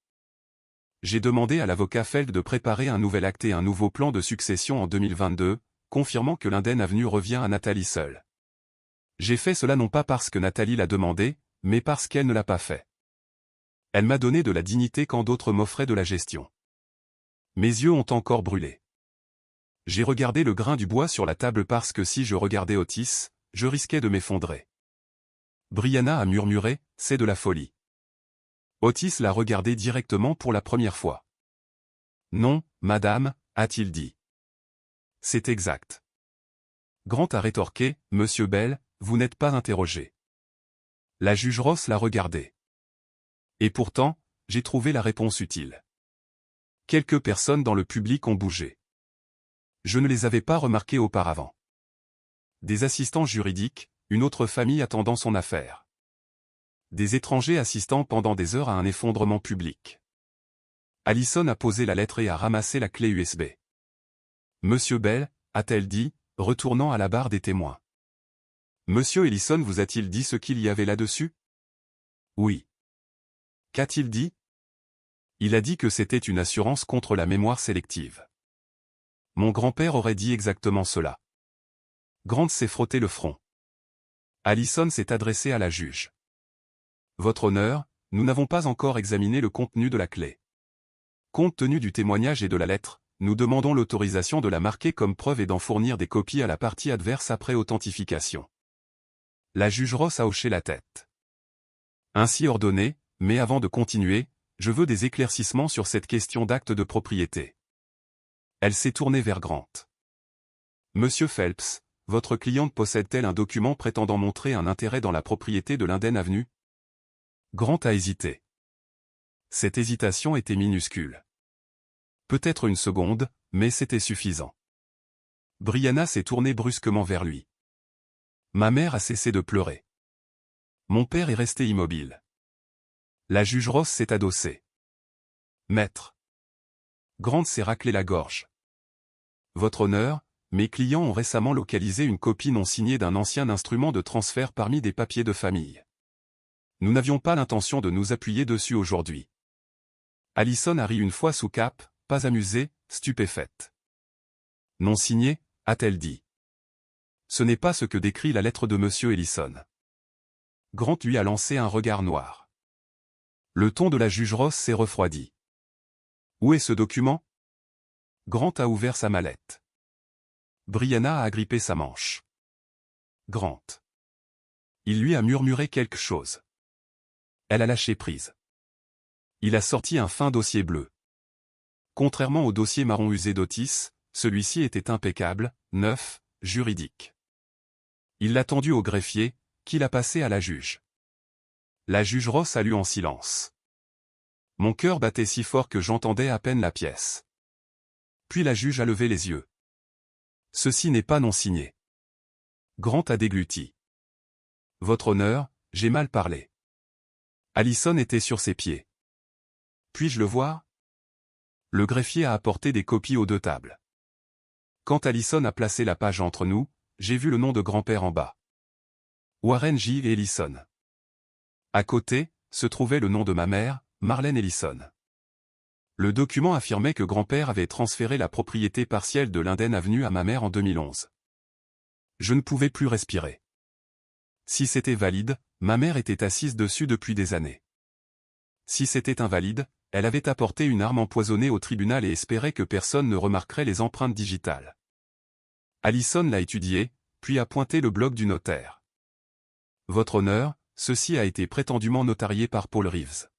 J'ai demandé à l'avocat Feld de préparer un nouvel acte et un nouveau plan de succession en 2022, confirmant que l'Inden Avenue revient à Nathalie seule. J'ai fait cela non pas parce que Nathalie l'a demandé, mais parce qu'elle ne l'a pas fait. Elle m'a donné de la dignité quand d'autres m'offraient de la gestion. Mes yeux ont encore brûlé. J'ai regardé le grain du bois sur la table parce que si je regardais Otis, je risquais de m'effondrer. Brianna a murmuré, « C'est de la folie. » Otis l'a regardé directement pour la première fois. « Non, madame, » a-t-il dit. « C'est exact. » Grant a rétorqué, « Monsieur Bell, vous n'êtes pas interrogé. » La juge Ross l'a regardé. Et pourtant, j'ai trouvé la réponse utile. Quelques personnes dans le public ont bougé. Je ne les avais pas remarquées auparavant. Des assistants juridiques, une autre famille attendant son affaire. Des étrangers assistant pendant des heures à un effondrement public. Allison a posé la lettre et a ramassé la clé USB. Monsieur Bell, a-t-elle dit, retournant à la barre des témoins. Monsieur Ellison vous a-t-il dit ce qu'il y avait là-dessus? Oui. Qu'a-t-il dit? Il a dit que c'était une assurance contre la mémoire sélective. Mon grand-père aurait dit exactement cela. Grant s'est frotté le front. Allison s'est adressé à la juge. Votre honneur, nous n'avons pas encore examiné le contenu de la clé. Compte tenu du témoignage et de la lettre, nous demandons l'autorisation de la marquer comme preuve et d'en fournir des copies à la partie adverse après authentification. La juge Ross a hoché la tête. Ainsi ordonné, mais avant de continuer, je veux des éclaircissements sur cette question d'acte de propriété. Elle s'est tournée vers Grant. Monsieur Phelps, votre cliente possède-t-elle un document prétendant montrer un intérêt dans la propriété de Linden Avenue? Grant a hésité. Cette hésitation était minuscule. Peut-être une seconde, mais c'était suffisant. Brianna s'est tournée brusquement vers lui. Ma mère a cessé de pleurer. Mon père est resté immobile. La juge Ross s'est adossée. Maître. Grant s'est raclé la gorge. Votre honneur, mes clients ont récemment localisé une copie non signée d'un ancien instrument de transfert parmi des papiers de famille. Nous n'avions pas l'intention de nous appuyer dessus aujourd'hui. Allison a ri une fois sous cape, pas amusée, stupéfaite. Non signé, a-t-elle dit. Ce n'est pas ce que décrit la lettre de monsieur Ellison. Grant lui a lancé un regard noir. Le ton de la juge Ross s'est refroidi. Où est ce document? Grant a ouvert sa mallette. Brianna a agrippé sa manche. Grant. Il lui a murmuré quelque chose. Elle a lâché prise. Il a sorti un fin dossier bleu. Contrairement au dossier marron usé d'Otis, celui-ci était impeccable, neuf, juridique. Il l'a tendu au greffier, qui l'a passé à la juge. La juge Ross a lu en silence. Mon cœur battait si fort que j'entendais à peine la pièce. Puis la juge a levé les yeux. Ceci n'est pas non signé. Grant a dégluti. Votre honneur, j'ai mal parlé. Allison était sur ses pieds. Puis-je le voir? Le greffier a apporté des copies aux deux tables. Quand Allison a placé la page entre nous, j'ai vu le nom de grand-père en bas. Warren J. Ellison. À côté, se trouvait le nom de ma mère, Marlène Ellison. Le document affirmait que grand-père avait transféré la propriété partielle de Linden Avenue à ma mère en 2011. Je ne pouvais plus respirer. Si c'était valide, ma mère était assise dessus depuis des années. Si c'était invalide, elle avait apporté une arme empoisonnée au tribunal et espérait que personne ne remarquerait les empreintes digitales. Allison l'a étudié, puis a pointé le bloc du notaire. Votre honneur, ceci a été prétendument notarié par Paul Reeves.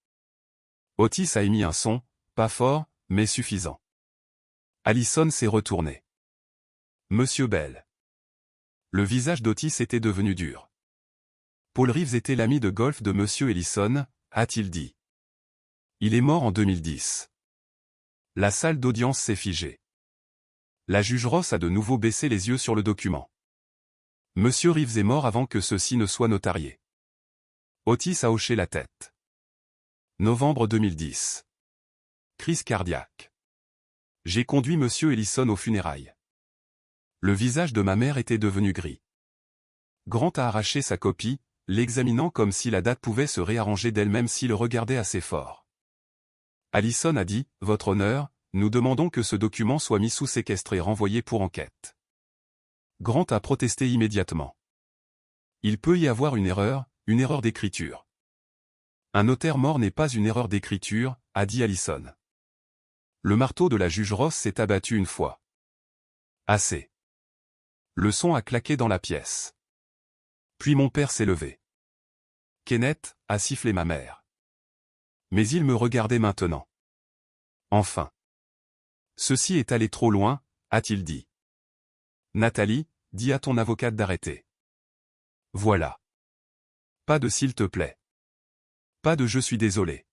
Otis a émis un son, pas fort, mais suffisant. Allison s'est retourné. Monsieur Bell. Le visage d'Otis était devenu dur. Paul Reeves était l'ami de golf de monsieur Ellison, a-t-il dit. Il est mort en 2010. La salle d'audience s'est figée. La juge Ross a de nouveau baissé les yeux sur le document. Monsieur Reeves est mort avant que ceci ne soit notarié. Otis a hoché la tête. Novembre 2010. Crise cardiaque. J'ai conduit monsieur Ellison aux funérailles. Le visage de ma mère était devenu gris. Grant a arraché sa copie, l'examinant comme si la date pouvait se réarranger d'elle-même s'il le regardait assez fort. Allison a dit, votre honneur, nous demandons que ce document soit mis sous séquestre et renvoyé pour enquête. Grant a protesté immédiatement. Il peut y avoir une erreur d'écriture. Un notaire mort n'est pas une erreur d'écriture, a dit Allison. Le marteau de la juge Ross s'est abattu une fois. Assez. Le son a claqué dans la pièce. Puis mon père s'est levé. Kenneth, a sifflé ma mère. Mais il me regardait maintenant. Enfin. Ceci est allé trop loin, a-t-il dit. Nathalie, dis à ton avocate d'arrêter. Voilà. Pas de s'il te plaît. Pas de je suis désolé.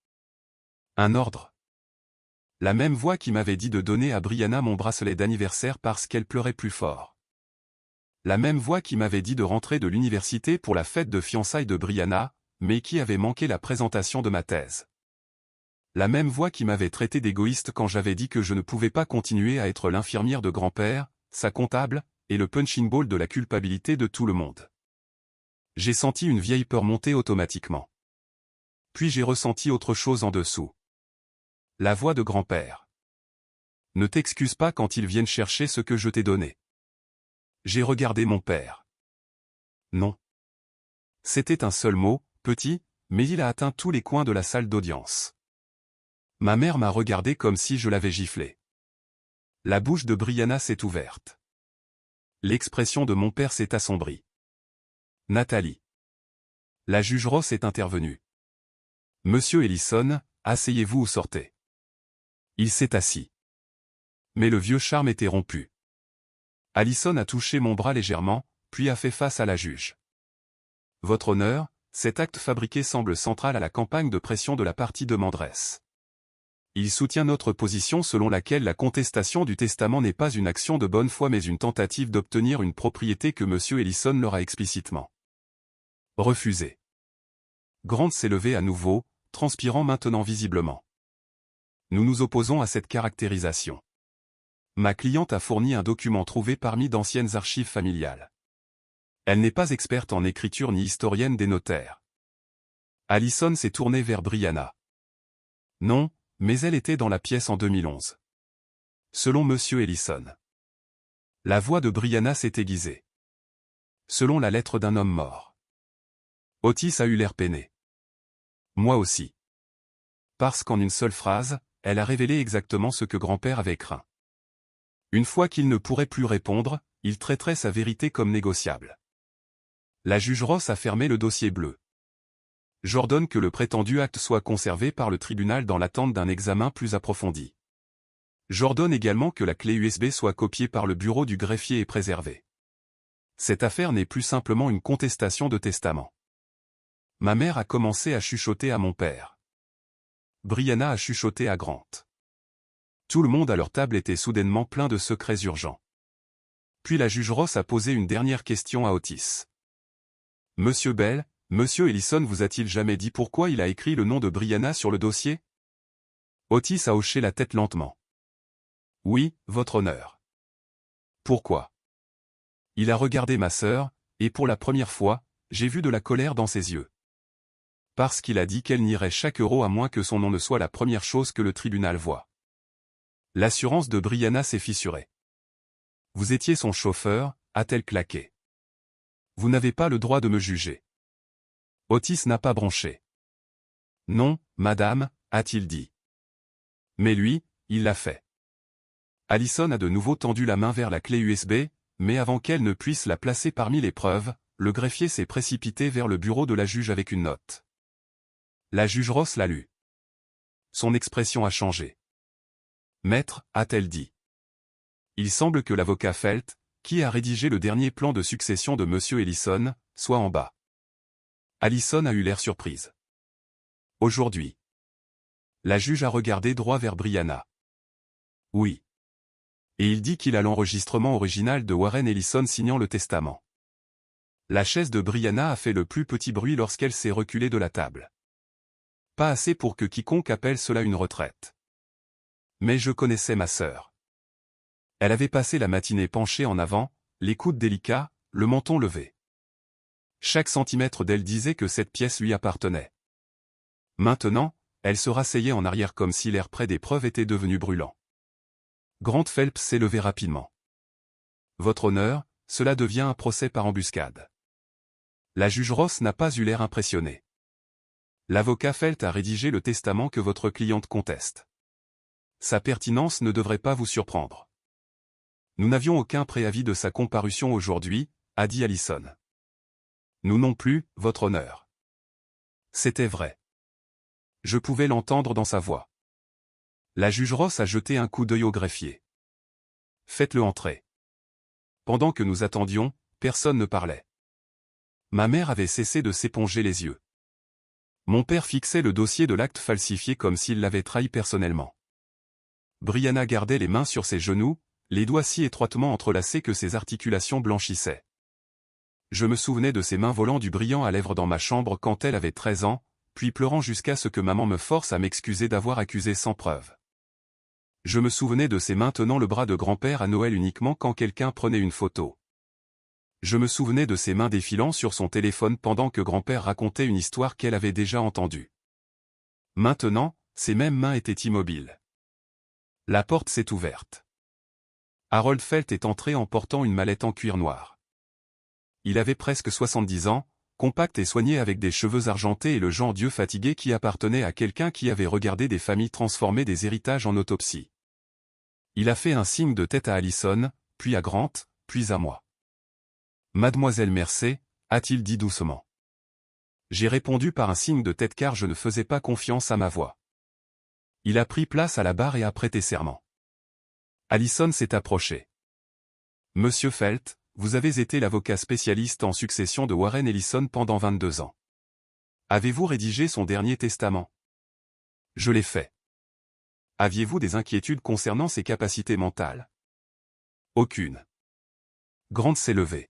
Un ordre. La même voix qui m'avait dit de donner à Brianna mon bracelet d'anniversaire parce qu'elle pleurait plus fort. La même voix qui m'avait dit de rentrer de l'université pour la fête de fiançailles de Brianna, mais qui avait manqué la présentation de ma thèse. La même voix qui m'avait traité d'égoïste quand j'avais dit que je ne pouvais pas continuer à être l'infirmière de grand-père, sa comptable, et le punching ball de la culpabilité de tout le monde. J'ai senti une vieille peur monter automatiquement. Puis j'ai ressenti autre chose en dessous. La voix de grand-père. Ne t'excuse pas quand ils viennent chercher ce que je t'ai donné. J'ai regardé mon père. Non. C'était un seul mot, petit, mais il a atteint tous les coins de la salle d'audience. Ma mère m'a regardé comme si je l'avais giflé. La bouche de Brianna s'est ouverte. L'expression de mon père s'est assombrie. Nathalie. La juge Ross est intervenue. Monsieur Ellison, asseyez-vous ou sortez. Il s'est assis. Mais le vieux charme était rompu. Allison a touché mon bras légèrement, puis a fait face à la juge. Votre honneur, cet acte fabriqué semble central à la campagne de pression de la partie demanderesse. Il soutient notre position selon laquelle la contestation du testament n'est pas une action de bonne foi mais une tentative d'obtenir une propriété que M. Ellison leur a explicitement refusée. Grant s'est levé à nouveau, transpirant maintenant visiblement. Nous nous opposons à cette caractérisation. Ma cliente a fourni un document trouvé parmi d'anciennes archives familiales. Elle n'est pas experte en écriture ni historienne des notaires. Allison s'est tournée vers Brianna. Non, mais elle était dans la pièce en 2011. Selon M. Ellison. La voix de Brianna s'est aiguisée. Selon la lettre d'un homme mort. Otis a eu l'air peiné. Moi aussi. Parce qu'en une seule phrase, elle a révélé exactement ce que grand-père avait craint. Une fois qu'il ne pourrait plus répondre, il traiterait sa vérité comme négociable. La juge Ross a fermé le dossier bleu. J'ordonne que le prétendu acte soit conservé par le tribunal dans l'attente d'un examen plus approfondi. J'ordonne également que la clé USB soit copiée par le bureau du greffier et préservée. Cette affaire n'est plus simplement une contestation de testament. Ma mère a commencé à chuchoter à mon père. Brianna a chuchoté à Grant. Tout le monde à leur table était soudainement plein de secrets urgents. Puis la juge Ross a posé une dernière question à Otis. Monsieur Bell, Monsieur Ellison vous a-t-il jamais dit pourquoi il a écrit le nom de Brianna sur le dossier? Otis a hoché la tête lentement. Oui, votre honneur. Pourquoi? Il a regardé ma sœur, et pour la première fois, j'ai vu de la colère dans ses yeux. Parce qu'il a dit qu'elle nierait chaque euro à moins que son nom ne soit la première chose que le tribunal voit. L'assurance de Brianna s'est fissurée. Vous étiez son chauffeur, a-t-elle claqué. Vous n'avez pas le droit de me juger. Otis n'a pas bronché. Non, madame, a-t-il dit. Mais lui, il l'a fait. Allison a de nouveau tendu la main vers la clé USB, mais avant qu'elle ne puisse la placer parmi les preuves, le greffier s'est précipité vers le bureau de la juge avec une note. La juge Ross l'a lue. Son expression a changé. Maître, a-t-elle dit. Il semble que l'avocat Felt, qui a rédigé le dernier plan de succession de M. Ellison, soit en bas. Allison a eu l'air surprise. Aujourd'hui. La juge a regardé droit vers Brianna. Oui. Et il dit qu'il a l'enregistrement original de Warren Ellison signant le testament. La chaise de Brianna a fait le plus petit bruit lorsqu'elle s'est reculée de la table. Pas assez pour que quiconque appelle cela une retraite. Mais je connaissais ma sœur. Elle avait passé la matinée penchée en avant, les coudes délicats, le menton levé. Chaque centimètre d'elle disait que cette pièce lui appartenait. Maintenant, elle se rasseyait en arrière comme si l'air près des preuves était devenu brûlant. Grant Phelps s'est levé rapidement. Votre honneur, cela devient un procès par embuscade. La juge Ross n'a pas eu l'air impressionné. L'avocat Felt a rédigé le testament que votre cliente conteste. Sa pertinence ne devrait pas vous surprendre. Nous n'avions aucun préavis de sa comparution aujourd'hui, a dit Allison. Nous non plus, votre honneur. C'était vrai. Je pouvais l'entendre dans sa voix. La juge Ross a jeté un coup d'œil au greffier. Faites-le entrer. Pendant que nous attendions, personne ne parlait. Ma mère avait cessé de s'éponger les yeux. Mon père fixait le dossier de l'acte falsifié comme s'il l'avait trahi personnellement. Brianna gardait les mains sur ses genoux, les doigts si étroitement entrelacés que ses articulations blanchissaient. Je me souvenais de ses mains volant du brillant à lèvres dans ma chambre quand elle avait 13 ans, puis pleurant jusqu'à ce que maman me force à m'excuser d'avoir accusé sans preuve. Je me souvenais de ses mains tenant le bras de grand-père à Noël uniquement quand quelqu'un prenait une photo. Je me souvenais de ses mains défilant sur son téléphone pendant que grand-père racontait une histoire qu'elle avait déjà entendue. Maintenant, ces mêmes mains étaient immobiles. La porte s'est ouverte. Harold Felt est entré en portant une mallette en cuir noir. Il avait presque 70 ans, compact et soigné avec des cheveux argentés et le genre d'yeux fatigué qui appartenait à quelqu'un qui avait regardé des familles transformer des héritages en autopsie. Il a fait un signe de tête à Allison, puis à Grant, puis à moi. Mademoiselle Mercey, a-t-il dit doucement. J'ai répondu par un signe de tête car je ne faisais pas confiance à ma voix. Il a pris place à la barre et a prêté serment. Allison s'est approché. Monsieur Felt, vous avez été l'avocat spécialiste en succession de Warren Ellison pendant 22 ans. Avez-vous rédigé son dernier testament? Je l'ai fait. Aviez-vous des inquiétudes concernant ses capacités mentales? Aucune. Grant s'est levé.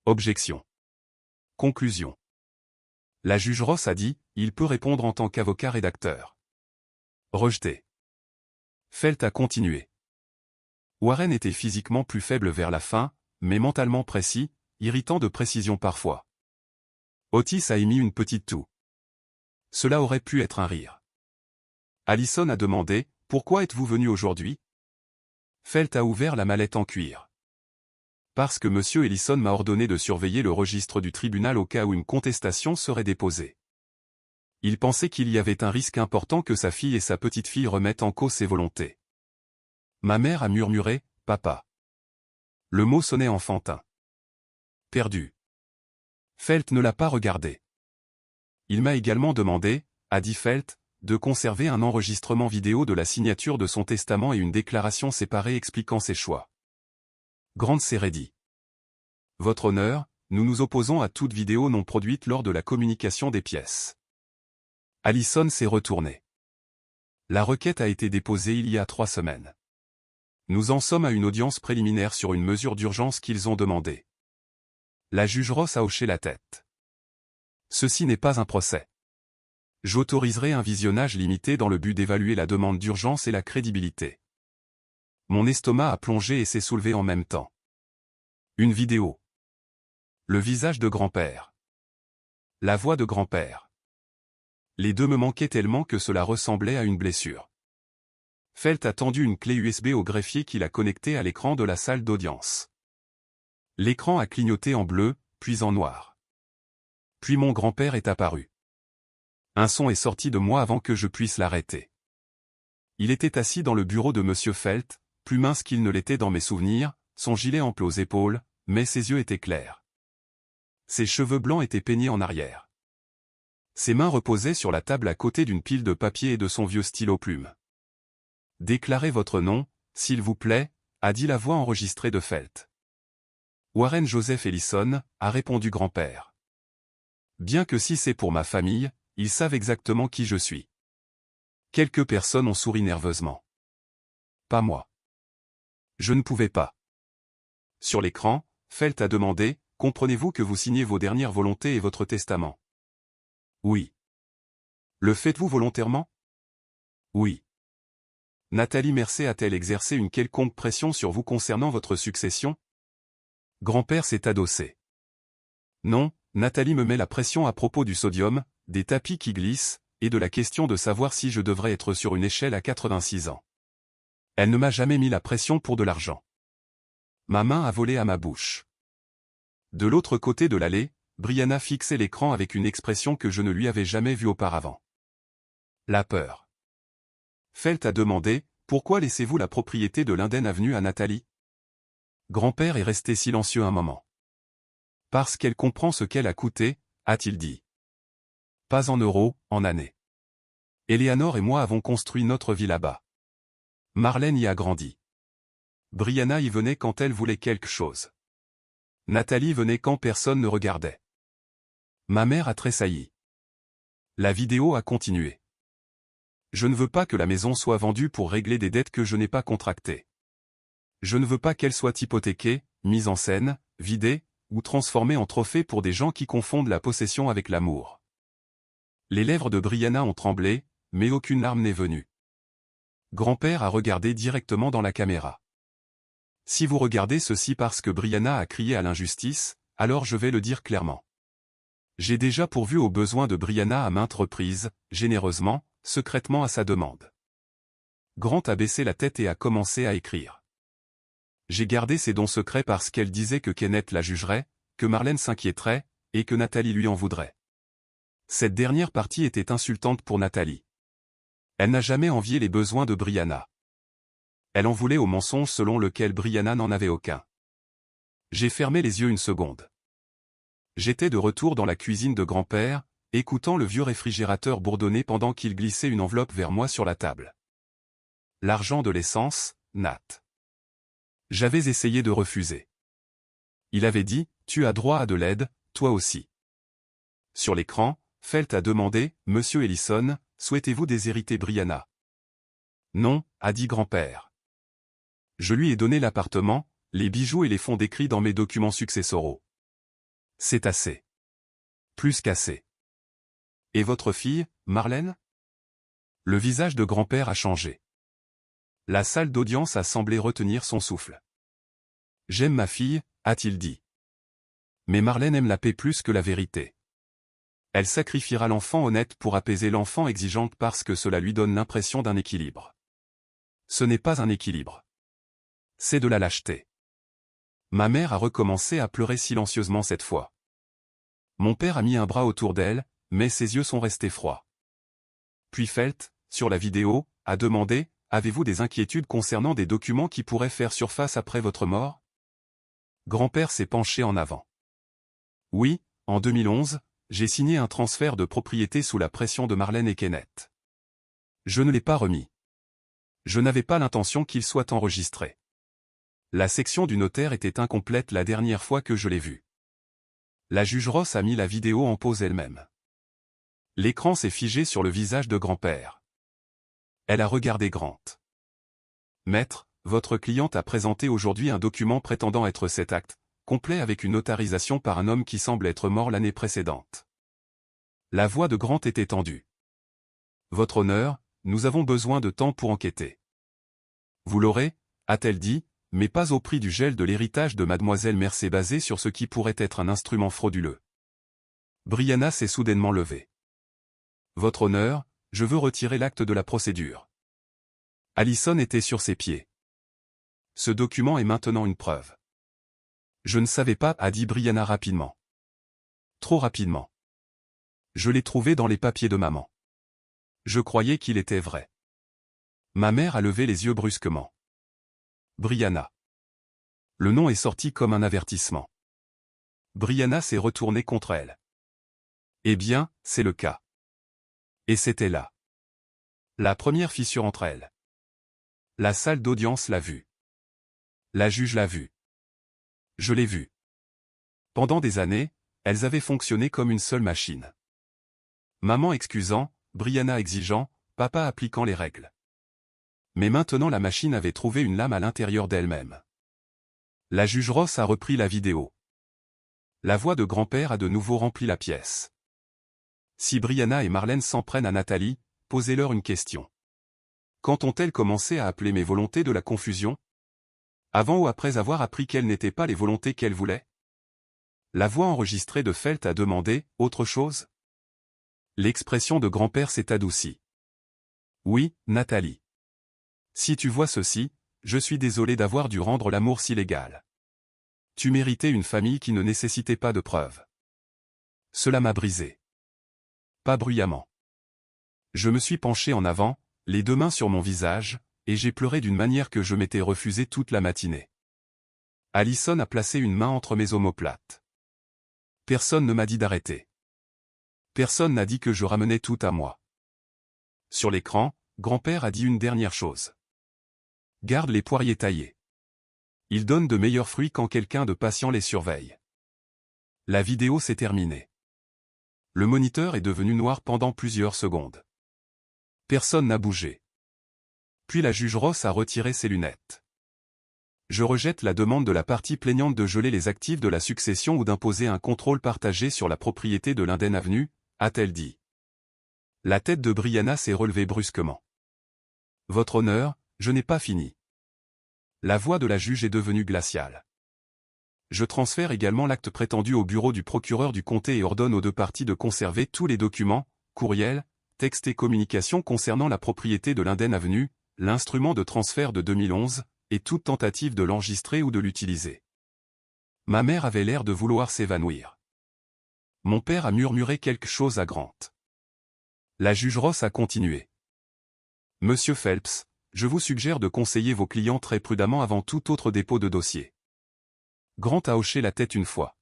Objection. Conclusion. La juge Ross a dit, il peut répondre en tant qu'avocat-rédacteur. Rejeté. Felt a continué. Warren était physiquement plus faible vers la fin, mais mentalement précis, irritant de précision parfois. Otis a émis une petite toux. Cela aurait pu être un rire. Allison a demandé, pourquoi êtes-vous venu aujourd'hui? Felt a ouvert la mallette en cuir. Parce que Monsieur Ellison m'a ordonné de surveiller le registre du tribunal au cas où une contestation serait déposée. Il pensait qu'il y avait un risque important que sa fille et sa petite-fille remettent en cause ses volontés. Ma mère a murmuré, « Papa ». Le mot sonnait enfantin. Perdu. Felt ne l'a pas regardé. Il m'a également demandé, a dit Felt, de conserver un enregistrement vidéo de la signature de son testament et une déclaration séparée expliquant ses choix. Grant s'est raidi. Votre honneur, nous nous opposons à toute vidéo non produite lors de la communication des pièces. Allison s'est retourné. La requête a été déposée il y a 3 semaines. Nous en sommes à une audience préliminaire sur une mesure d'urgence qu'ils ont demandée. La juge Ross a hoché la tête. Ceci n'est pas un procès. J'autoriserai un visionnage limité dans le but d'évaluer la demande d'urgence et la crédibilité. Mon estomac a plongé et s'est soulevé en même temps. Une vidéo. Le visage de grand-père. La voix de grand-père. Les deux me manquaient tellement que cela ressemblait à une blessure. Felt a tendu une clé USB au greffier qui l'a connectée à l'écran de la salle d'audience. L'écran a clignoté en bleu, puis en noir. Puis mon grand-père est apparu. Un son est sorti de moi avant que je puisse l'arrêter. Il était assis dans le bureau de Monsieur Felt, plus mince qu'il ne l'était dans mes souvenirs, son gilet ample aux épaules, mais ses yeux étaient clairs. Ses cheveux blancs étaient peignés en arrière. Ses mains reposaient sur la table à côté d'une pile de papier et de son vieux stylo plume. « Déclarez votre nom, s'il vous plaît », a dit la voix enregistrée de Felt. Warren Joseph Ellison, a répondu grand-père. Bien que si c'est pour ma famille, ils savent exactement qui je suis. Quelques personnes ont souri nerveusement. Pas moi. Je ne pouvais pas. Sur l'écran, Felt a demandé, « Comprenez-vous que vous signez vos dernières volontés et votre testament ?» Oui. Le faites-vous volontairement? Oui. Nathalie Mercer a-t-elle exercé une quelconque pression sur vous concernant votre succession? Grand-père s'est adossé. Non, Nathalie me met la pression à propos du sodium, des tapis qui glissent, et de la question de savoir si je devrais être sur une échelle à 86 ans. Elle ne m'a jamais mis la pression pour de l'argent. Ma main a volé à ma bouche. De l'autre côté de l'allée, Brianna fixait l'écran avec une expression que je ne lui avais jamais vue auparavant. La peur. Felt a demandé, « Pourquoi laissez-vous la propriété de l'Inden Avenue à Nathalie ?» Grand-père est resté silencieux un moment. « Parce qu'elle comprend ce qu'elle a coûté, » a-t-il dit. Pas en euros, en années. Eleanor et moi avons construit notre vie là-bas. Marlène y a grandi. Brianna y venait quand elle voulait quelque chose. Nathalie venait quand personne ne regardait. Ma mère a tressailli. La vidéo a continué. Je ne veux pas que la maison soit vendue pour régler des dettes que je n'ai pas contractées. Je ne veux pas qu'elle soit hypothéquée, mise en scène, vidée, ou transformée en trophée pour des gens qui confondent la possession avec l'amour. Les lèvres de Brianna ont tremblé, mais aucune larme n'est venue. Grand-père a regardé directement dans la caméra. Si vous regardez ceci parce que Brianna a crié à l'injustice, alors je vais le dire clairement. J'ai déjà pourvu aux besoins de Brianna à maintes reprises, généreusement, secrètement à sa demande. Grant a baissé la tête et a commencé à écrire. J'ai gardé ses dons secrets parce qu'elle disait que Kenneth la jugerait, que Marlène s'inquiéterait, et que Nathalie lui en voudrait. Cette dernière partie était insultante pour Nathalie. Elle n'a jamais envié les besoins de Brianna. Elle en voulait au mensonge selon lequel Brianna n'en avait aucun. J'ai fermé les yeux une seconde. J'étais de retour dans la cuisine de grand-père, écoutant le vieux réfrigérateur bourdonner pendant qu'il glissait une enveloppe vers moi sur la table. L'argent de l'essence, Nat. J'avais essayé de refuser. Il avait dit, tu as droit à de l'aide, toi aussi. Sur l'écran, Felt a demandé, Monsieur Ellison, souhaitez-vous déshériter Brianna? Non, a dit grand-père. Je lui ai donné l'appartement, les bijoux et les fonds décrits dans mes documents successoraux. C'est assez. Plus qu'assez. Et votre fille, Marlène? Le visage de grand-père a changé. La salle d'audience a semblé retenir son souffle. J'aime ma fille, a-t-il dit. Mais Marlène aime la paix plus que la vérité. Elle sacrifiera l'enfant honnête pour apaiser l'enfant exigeante parce que cela lui donne l'impression d'un équilibre. Ce n'est pas un équilibre. C'est de la lâcheté. Ma mère a recommencé à pleurer silencieusement cette fois. Mon père a mis un bras autour d'elle, mais ses yeux sont restés froids. Puis Felt, sur la vidéo, a demandé, avez-vous des inquiétudes concernant des documents qui pourraient faire surface après votre mort? Grand-père s'est penché en avant. Oui, en 2011, j'ai signé un transfert de propriété sous la pression de Marlène et Kenneth. Je ne l'ai pas remis. Je n'avais pas l'intention qu'il soit enregistré. La section du notaire était incomplète la dernière fois que je l'ai vue. La juge Ross a mis la vidéo en pause elle-même. L'écran s'est figé sur le visage de grand-père. Elle a regardé Grant. Maître, votre cliente a présenté aujourd'hui un document prétendant être cet acte, complet avec une notarisation par un homme qui semble être mort l'année précédente. La voix de Grant était tendue. Votre honneur, nous avons besoin de temps pour enquêter. Vous l'aurez, a-t-elle dit, mais pas au prix du gel de l'héritage de mademoiselle Mercé basé sur ce qui pourrait être un instrument frauduleux. Brianna s'est soudainement levée. Votre honneur, je veux retirer l'acte de la procédure. Allison était sur ses pieds. Ce document est maintenant une preuve. Je ne savais pas, a dit Brianna rapidement. Trop rapidement. Je l'ai trouvé dans les papiers de maman. Je croyais qu'il était vrai. Ma mère a levé les yeux brusquement. Brianna. Le nom est sorti comme un avertissement. Brianna s'est retournée contre elle. Eh bien, c'est le cas. Et c'était là. La première fissure entre elles. La salle d'audience l'a vue. La juge l'a vue. Je l'ai vue. Pendant des années, elles avaient fonctionné comme une seule machine. Maman excusant, Brianna exigeant, papa appliquant les règles. Mais maintenant la machine avait trouvé une lame à l'intérieur d'elle-même. La juge Ross a repris la vidéo. La voix de grand-père a de nouveau rempli la pièce. Si Brianna et Marlène s'en prennent à Nathalie, posez-leur une question. Quand ont-elles commencé à appeler mes volontés de la confusion? Avant ou après avoir appris quelles n'étaient pas les volontés qu'elles voulaient? La voix enregistrée de Felt a demandé, autre chose? L'expression de grand-père s'est adoucie. Oui, Nathalie. Si tu vois ceci, je suis désolé d'avoir dû rendre l'amour si légal. Tu méritais une famille qui ne nécessitait pas de preuves. Cela m'a brisé. Pas bruyamment. Je me suis penché en avant, les deux mains sur mon visage, et j'ai pleuré d'une manière que je m'étais refusé toute la matinée. Allison a placé une main entre mes omoplates. Personne ne m'a dit d'arrêter. Personne n'a dit que je ramenais tout à moi. Sur l'écran, grand-père a dit une dernière chose. Garde les poiriers taillés. Ils donnent de meilleurs fruits quand quelqu'un de patient les surveille. La vidéo s'est terminée. Le moniteur est devenu noir pendant plusieurs secondes. Personne n'a bougé. Puis la juge Ross a retiré ses lunettes. Je rejette la demande de la partie plaignante de geler les actifs de la succession ou d'imposer un contrôle partagé sur la propriété de l'Inden Avenue, a-t-elle dit. La tête de Brianna s'est relevée brusquement. Votre honneur, je n'ai pas fini. La voix de la juge est devenue glaciale. Je transfère également l'acte prétendu au bureau du procureur du comté et ordonne aux deux parties de conserver tous les documents, courriels, textes et communications concernant la propriété de l'Inden Avenue, l'instrument de transfert de 2011, et toute tentative de l'enregistrer ou de l'utiliser. Ma mère avait l'air de vouloir s'évanouir. Mon père a murmuré quelque chose à Grant. La juge Ross a continué. Monsieur Phelps, je vous suggère de conseiller vos clients très prudemment avant tout autre dépôt de dossier. Grant a hoché la tête une fois.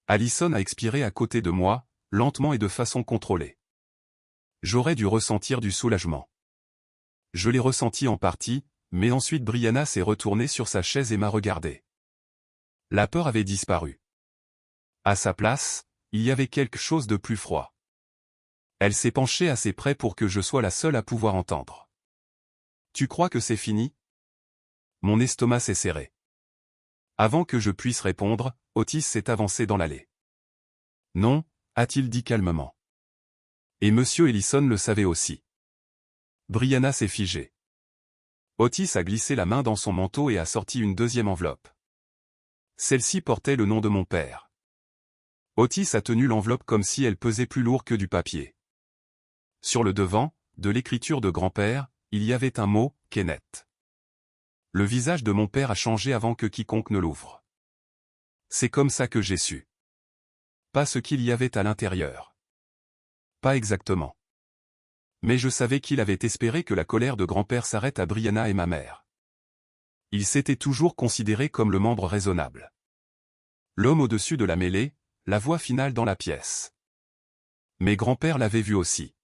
Allison a expiré à côté de moi, lentement et de façon contrôlée. J'aurais dû ressentir du soulagement. Je l'ai ressenti en partie, mais ensuite Brianna s'est retournée sur sa chaise et m'a regardé. La peur avait disparu. À sa place, il y avait quelque chose de plus froid. Elle s'est penchée assez près pour que je sois la seule à pouvoir entendre. « Tu crois que c'est fini ?» Mon estomac s'est serré. Avant que je puisse répondre, Otis s'est avancé dans l'allée. « Non » a-t-il dit calmement. Et Monsieur Ellison le savait aussi. Brianna s'est figée. Otis a glissé la main dans son manteau et a sorti une deuxième enveloppe. Celle-ci portait le nom de mon père. Otis a tenu l'enveloppe comme si elle pesait plus lourd que du papier. Sur le devant, de l'écriture de grand-père, il y avait un mot, Kenneth. Le visage de mon père a changé avant que quiconque ne l'ouvre. C'est comme ça que j'ai su. Pas ce qu'il y avait à l'intérieur. Pas exactement. Mais je savais qu'il avait espéré que la colère de grand-père s'arrête à Brianna et ma mère. Il s'était toujours considéré comme le membre raisonnable. L'homme au-dessus de la mêlée, la voix finale dans la pièce. Mais grand-père l'avait vu aussi.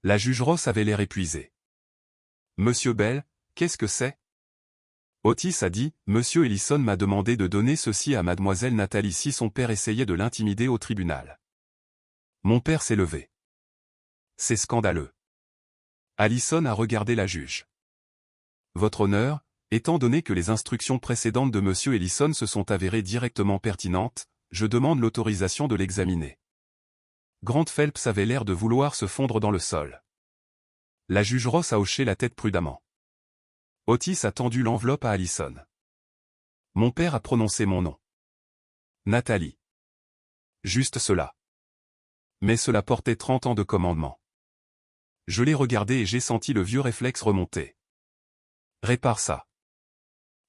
La juge Ross avait l'air épuisée. « Monsieur Bell, qu'est-ce que c'est ?» Otis a dit, « Monsieur Ellison m'a demandé de donner ceci à mademoiselle Nathalie si son père essayait de l'intimider au tribunal. » Mon père s'est levé. C'est scandaleux. Allison a regardé la juge. Votre honneur, étant donné que les instructions précédentes de Monsieur Ellison se sont avérées directement pertinentes, je demande l'autorisation de l'examiner. Grant Phelps avait l'air de vouloir se fondre dans le sol. La juge Ross a hoché la tête prudemment. Otis a tendu l'enveloppe à Allison. Mon père a prononcé mon nom. Nathalie. Juste cela. Mais cela portait 30 ans de commandement. Je l'ai regardé et j'ai senti le vieux réflexe remonter. Répare ça.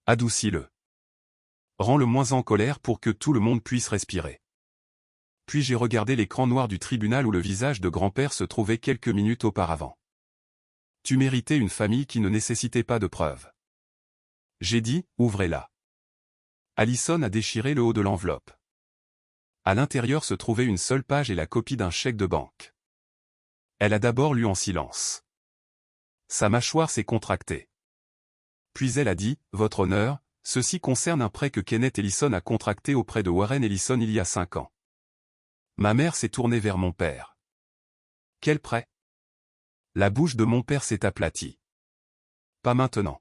Adoucis-le. Rends-le moins en colère pour que tout le monde puisse respirer. Puis j'ai regardé l'écran noir du tribunal où le visage de grand-père se trouvait quelques minutes auparavant. Tu méritais une famille qui ne nécessitait pas de preuves. J'ai dit, ouvrez-la. Allison a déchiré le haut de l'enveloppe. À l'intérieur se trouvait une seule page et la copie d'un chèque de banque. Elle a d'abord lu en silence. Sa mâchoire s'est contractée. Puis elle a dit, « Votre honneur, ceci concerne un prêt que Kenneth Ellison a contracté auprès de Warren Ellison il y a 5 ans. » Ma mère s'est tournée vers mon père. « Quel prêt ?» La bouche de mon père s'est aplatie. « Pas maintenant. »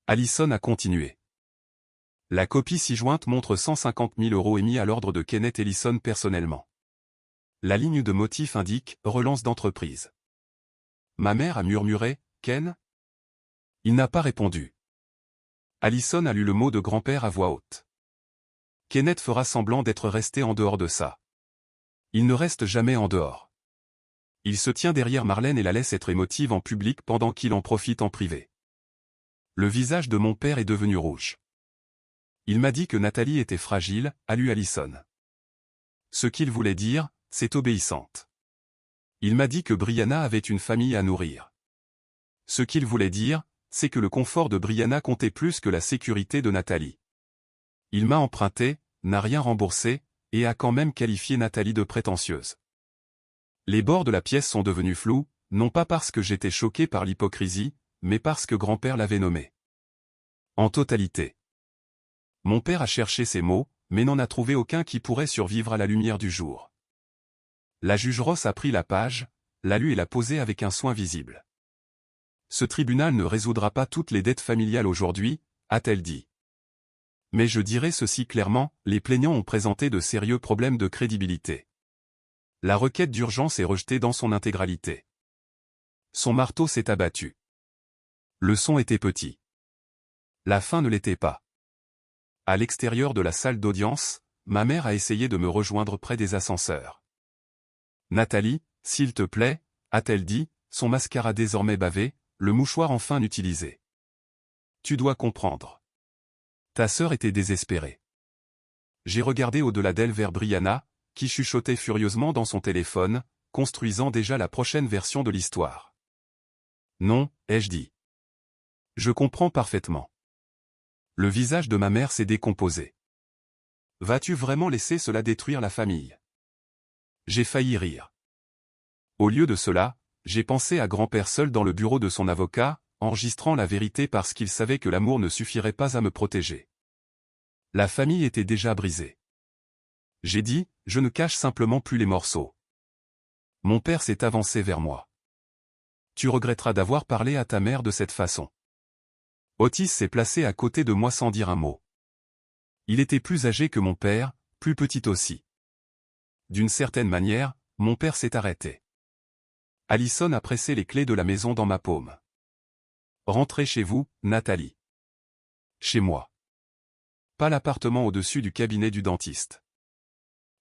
Allison a continué. La copie ci-jointe montre 150 000 € émis à l'ordre de Kenneth Ellison personnellement. La ligne de motif indique « relance d'entreprise ». Ma mère a murmuré « Ken ?» Il n'a pas répondu. Allison a lu le mot de grand-père à voix haute. Kenneth fera semblant d'être resté en dehors de ça. Il ne reste jamais en dehors. Il se tient derrière Marlène et la laisse être émotive en public pendant qu'il en profite en privé. Le visage de mon père est devenu rouge. Il m'a dit que Nathalie était fragile, a lu Allison. Ce qu'il voulait dire, c'est obéissante. Il m'a dit que Brianna avait une famille à nourrir. Ce qu'il voulait dire, c'est que le confort de Brianna comptait plus que la sécurité de Nathalie. Il m'a emprunté, n'a rien remboursé, et a quand même qualifié Nathalie de prétentieuse. Les bords de la pièce sont devenus flous, non pas parce que j'étais choqué par l'hypocrisie, mais parce que grand-père l'avait nommé. En totalité. Mon père a cherché ces mots, mais n'en a trouvé aucun qui pourrait survivre à la lumière du jour. La juge Ross a pris la page, l'a lue et l'a posée avec un soin visible. Ce tribunal ne résoudra pas toutes les dettes familiales aujourd'hui, a-t-elle dit. Mais je dirais ceci clairement, les plaignants ont présenté de sérieux problèmes de crédibilité. La requête d'urgence est rejetée dans son intégralité. Son marteau s'est abattu. Le son était petit. La fin ne l'était pas. À l'extérieur de la salle d'audience, ma mère a essayé de me rejoindre près des ascenseurs. « Nathalie, s'il te plaît » a-t-elle dit, son mascara désormais bavé, le mouchoir enfin utilisé. « Tu dois comprendre. Ta sœur était désespérée. » J'ai regardé au-delà d'elle vers Brianna, qui chuchotait furieusement dans son téléphone, construisant déjà la prochaine version de l'histoire. « Non, ai-je dit. Je comprends parfaitement. » Le visage de ma mère s'est décomposé. Vas-tu vraiment laisser cela détruire la famille? J'ai failli rire. Au lieu de cela, j'ai pensé à grand-père seul dans le bureau de son avocat, enregistrant la vérité parce qu'il savait que l'amour ne suffirait pas à me protéger. La famille était déjà brisée. J'ai dit, je ne cache simplement plus les morceaux. Mon père s'est avancé vers moi. Tu regretteras d'avoir parlé à ta mère de cette façon. Otis s'est placé à côté de moi sans dire un mot. Il était plus âgé que mon père, plus petit aussi. D'une certaine manière, mon père s'est arrêté. Allison a pressé les clés de la maison dans ma paume. Rentrez chez vous, Nathalie. Chez moi. Pas l'appartement au-dessus du cabinet du dentiste.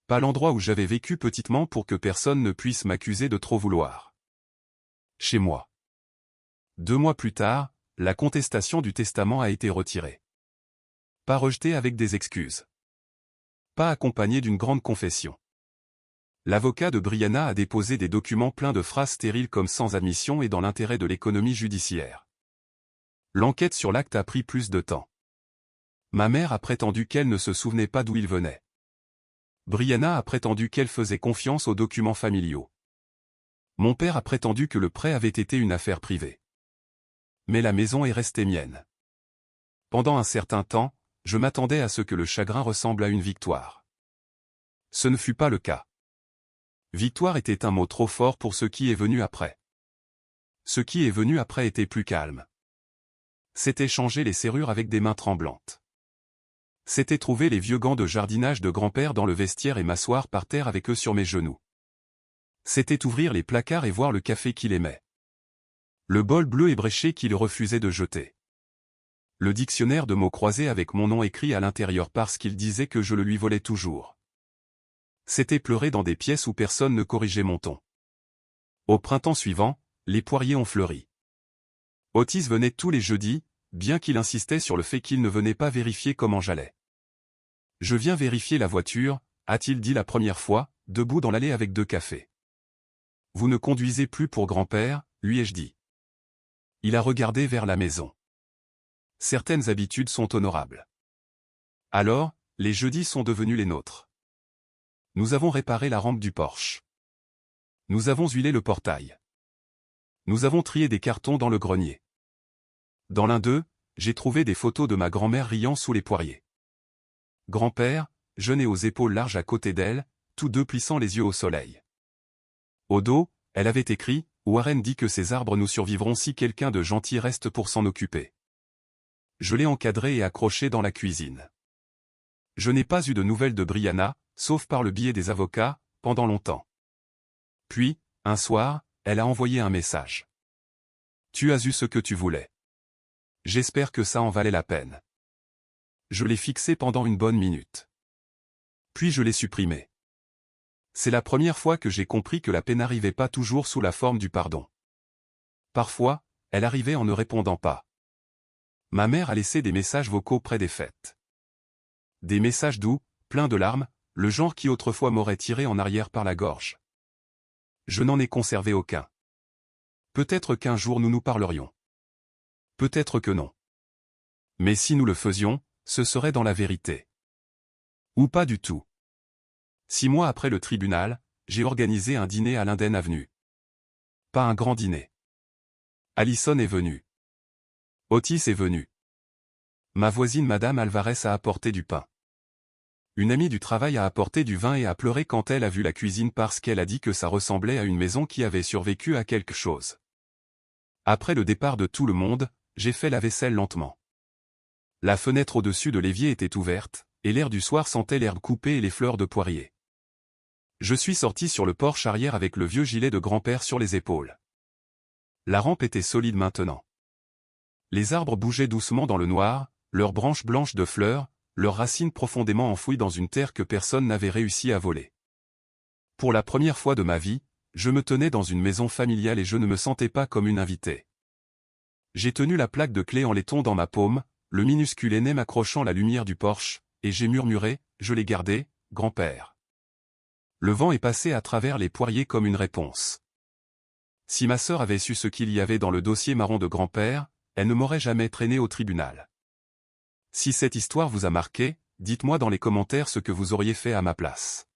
Pas l'endroit où j'avais vécu petitement pour que personne ne puisse m'accuser de trop vouloir. Chez moi. 2 mois plus tard, la contestation du testament a été retirée. Pas rejetée avec des excuses. Pas accompagnée d'une grande confession. L'avocat de Brianna a déposé des documents pleins de phrases stériles comme sans admission et dans l'intérêt de l'économie judiciaire. L'enquête sur l'acte a pris plus de temps. Ma mère a prétendu qu'elle ne se souvenait pas d'où il venait. Brianna a prétendu qu'elle faisait confiance aux documents familiaux. Mon père a prétendu que le prêt avait été une affaire privée. Mais la maison est restée mienne. Pendant un certain temps, je m'attendais à ce que le chagrin ressemble à une victoire. Ce ne fut pas le cas. Victoire était un mot trop fort pour ce qui est venu après. Ce qui est venu après était plus calme. C'était changer les serrures avec des mains tremblantes. C'était trouver les vieux gants de jardinage de grand-père dans le vestiaire et m'asseoir par terre avec eux sur mes genoux. C'était ouvrir les placards et voir le café qu'il aimait. Le bol bleu ébréché qu'il refusait de jeter. Le dictionnaire de mots croisés avec mon nom écrit à l'intérieur parce qu'il disait que je le lui volais toujours. C'était pleurer dans des pièces où personne ne corrigeait mon ton. Au printemps suivant, les poiriers ont fleuri. Otis venait tous les jeudis, bien qu'il insistait sur le fait qu'il ne venait pas vérifier comment j'allais. Je viens vérifier la voiture, a-t-il dit la première fois, debout dans l'allée avec 2 cafés. Vous ne conduisez plus pour grand-père, lui ai-je dit. Il a regardé vers la maison. Certaines habitudes sont honorables. Alors, les jeudis sont devenus les nôtres. Nous avons réparé la rampe du Porsche. Nous avons huilé le portail. Nous avons trié des cartons dans le grenier. Dans l'un d'eux, j'ai trouvé des photos de ma grand-mère riant sous les poiriers. Grand-père, jeune et aux épaules larges à côté d'elle, tous deux plissant les yeux au soleil. Au dos, elle avait écrit « Warren dit que ces arbres nous survivront si quelqu'un de gentil reste pour s'en occuper. » Je l'ai encadré et accroché dans la cuisine. Je n'ai pas eu de nouvelles de Brianna, sauf par le biais des avocats, pendant longtemps. Puis, un soir, elle a envoyé un message. « Tu as eu ce que tu voulais. J'espère que ça en valait la peine. » Je l'ai fixé pendant une bonne minute. Puis je l'ai supprimé. C'est la première fois que j'ai compris que la paix n'arrivait pas toujours sous la forme du pardon. Parfois, elle arrivait en ne répondant pas. Ma mère a laissé des messages vocaux près des fêtes. Des messages doux, pleins de larmes, le genre qui autrefois m'aurait tiré en arrière par la gorge. Je n'en ai conservé aucun. Peut-être qu'un jour nous nous parlerions. Peut-être que non. Mais si nous le faisions, ce serait dans la vérité. Ou pas du tout. 6 mois après le tribunal, j'ai organisé un dîner à Linden Avenue. Pas un grand dîner. Allison est venue. Otis est venu. Ma voisine Madame Alvarez a apporté du pain. Une amie du travail a apporté du vin et a pleuré quand elle a vu la cuisine parce qu'elle a dit que ça ressemblait à une maison qui avait survécu à quelque chose. Après le départ de tout le monde, j'ai fait la vaisselle lentement. La fenêtre au-dessus de l'évier était ouverte, et l'air du soir sentait l'herbe coupée et les fleurs de poirier. Je suis sorti sur le porche arrière avec le vieux gilet de grand-père sur les épaules. La rampe était solide maintenant. Les arbres bougeaient doucement dans le noir, leurs branches blanches de fleurs, leurs racines profondément enfouies dans une terre que personne n'avait réussi à voler. Pour la première fois de ma vie, je me tenais dans une maison familiale et je ne me sentais pas comme une invitée. J'ai tenu la plaque de clé en laiton dans ma paume, le minuscule aîné m'accrochant la lumière du porche, et j'ai murmuré, je l'ai gardé, grand-père. Le vent est passé à travers les poiriers comme une réponse. Si ma sœur avait su ce qu'il y avait dans le dossier marron de grand-père, elle ne m'aurait jamais traîné au tribunal. Si cette histoire vous a marqué, Dites-moi dans les commentaires ce que vous auriez fait à ma place.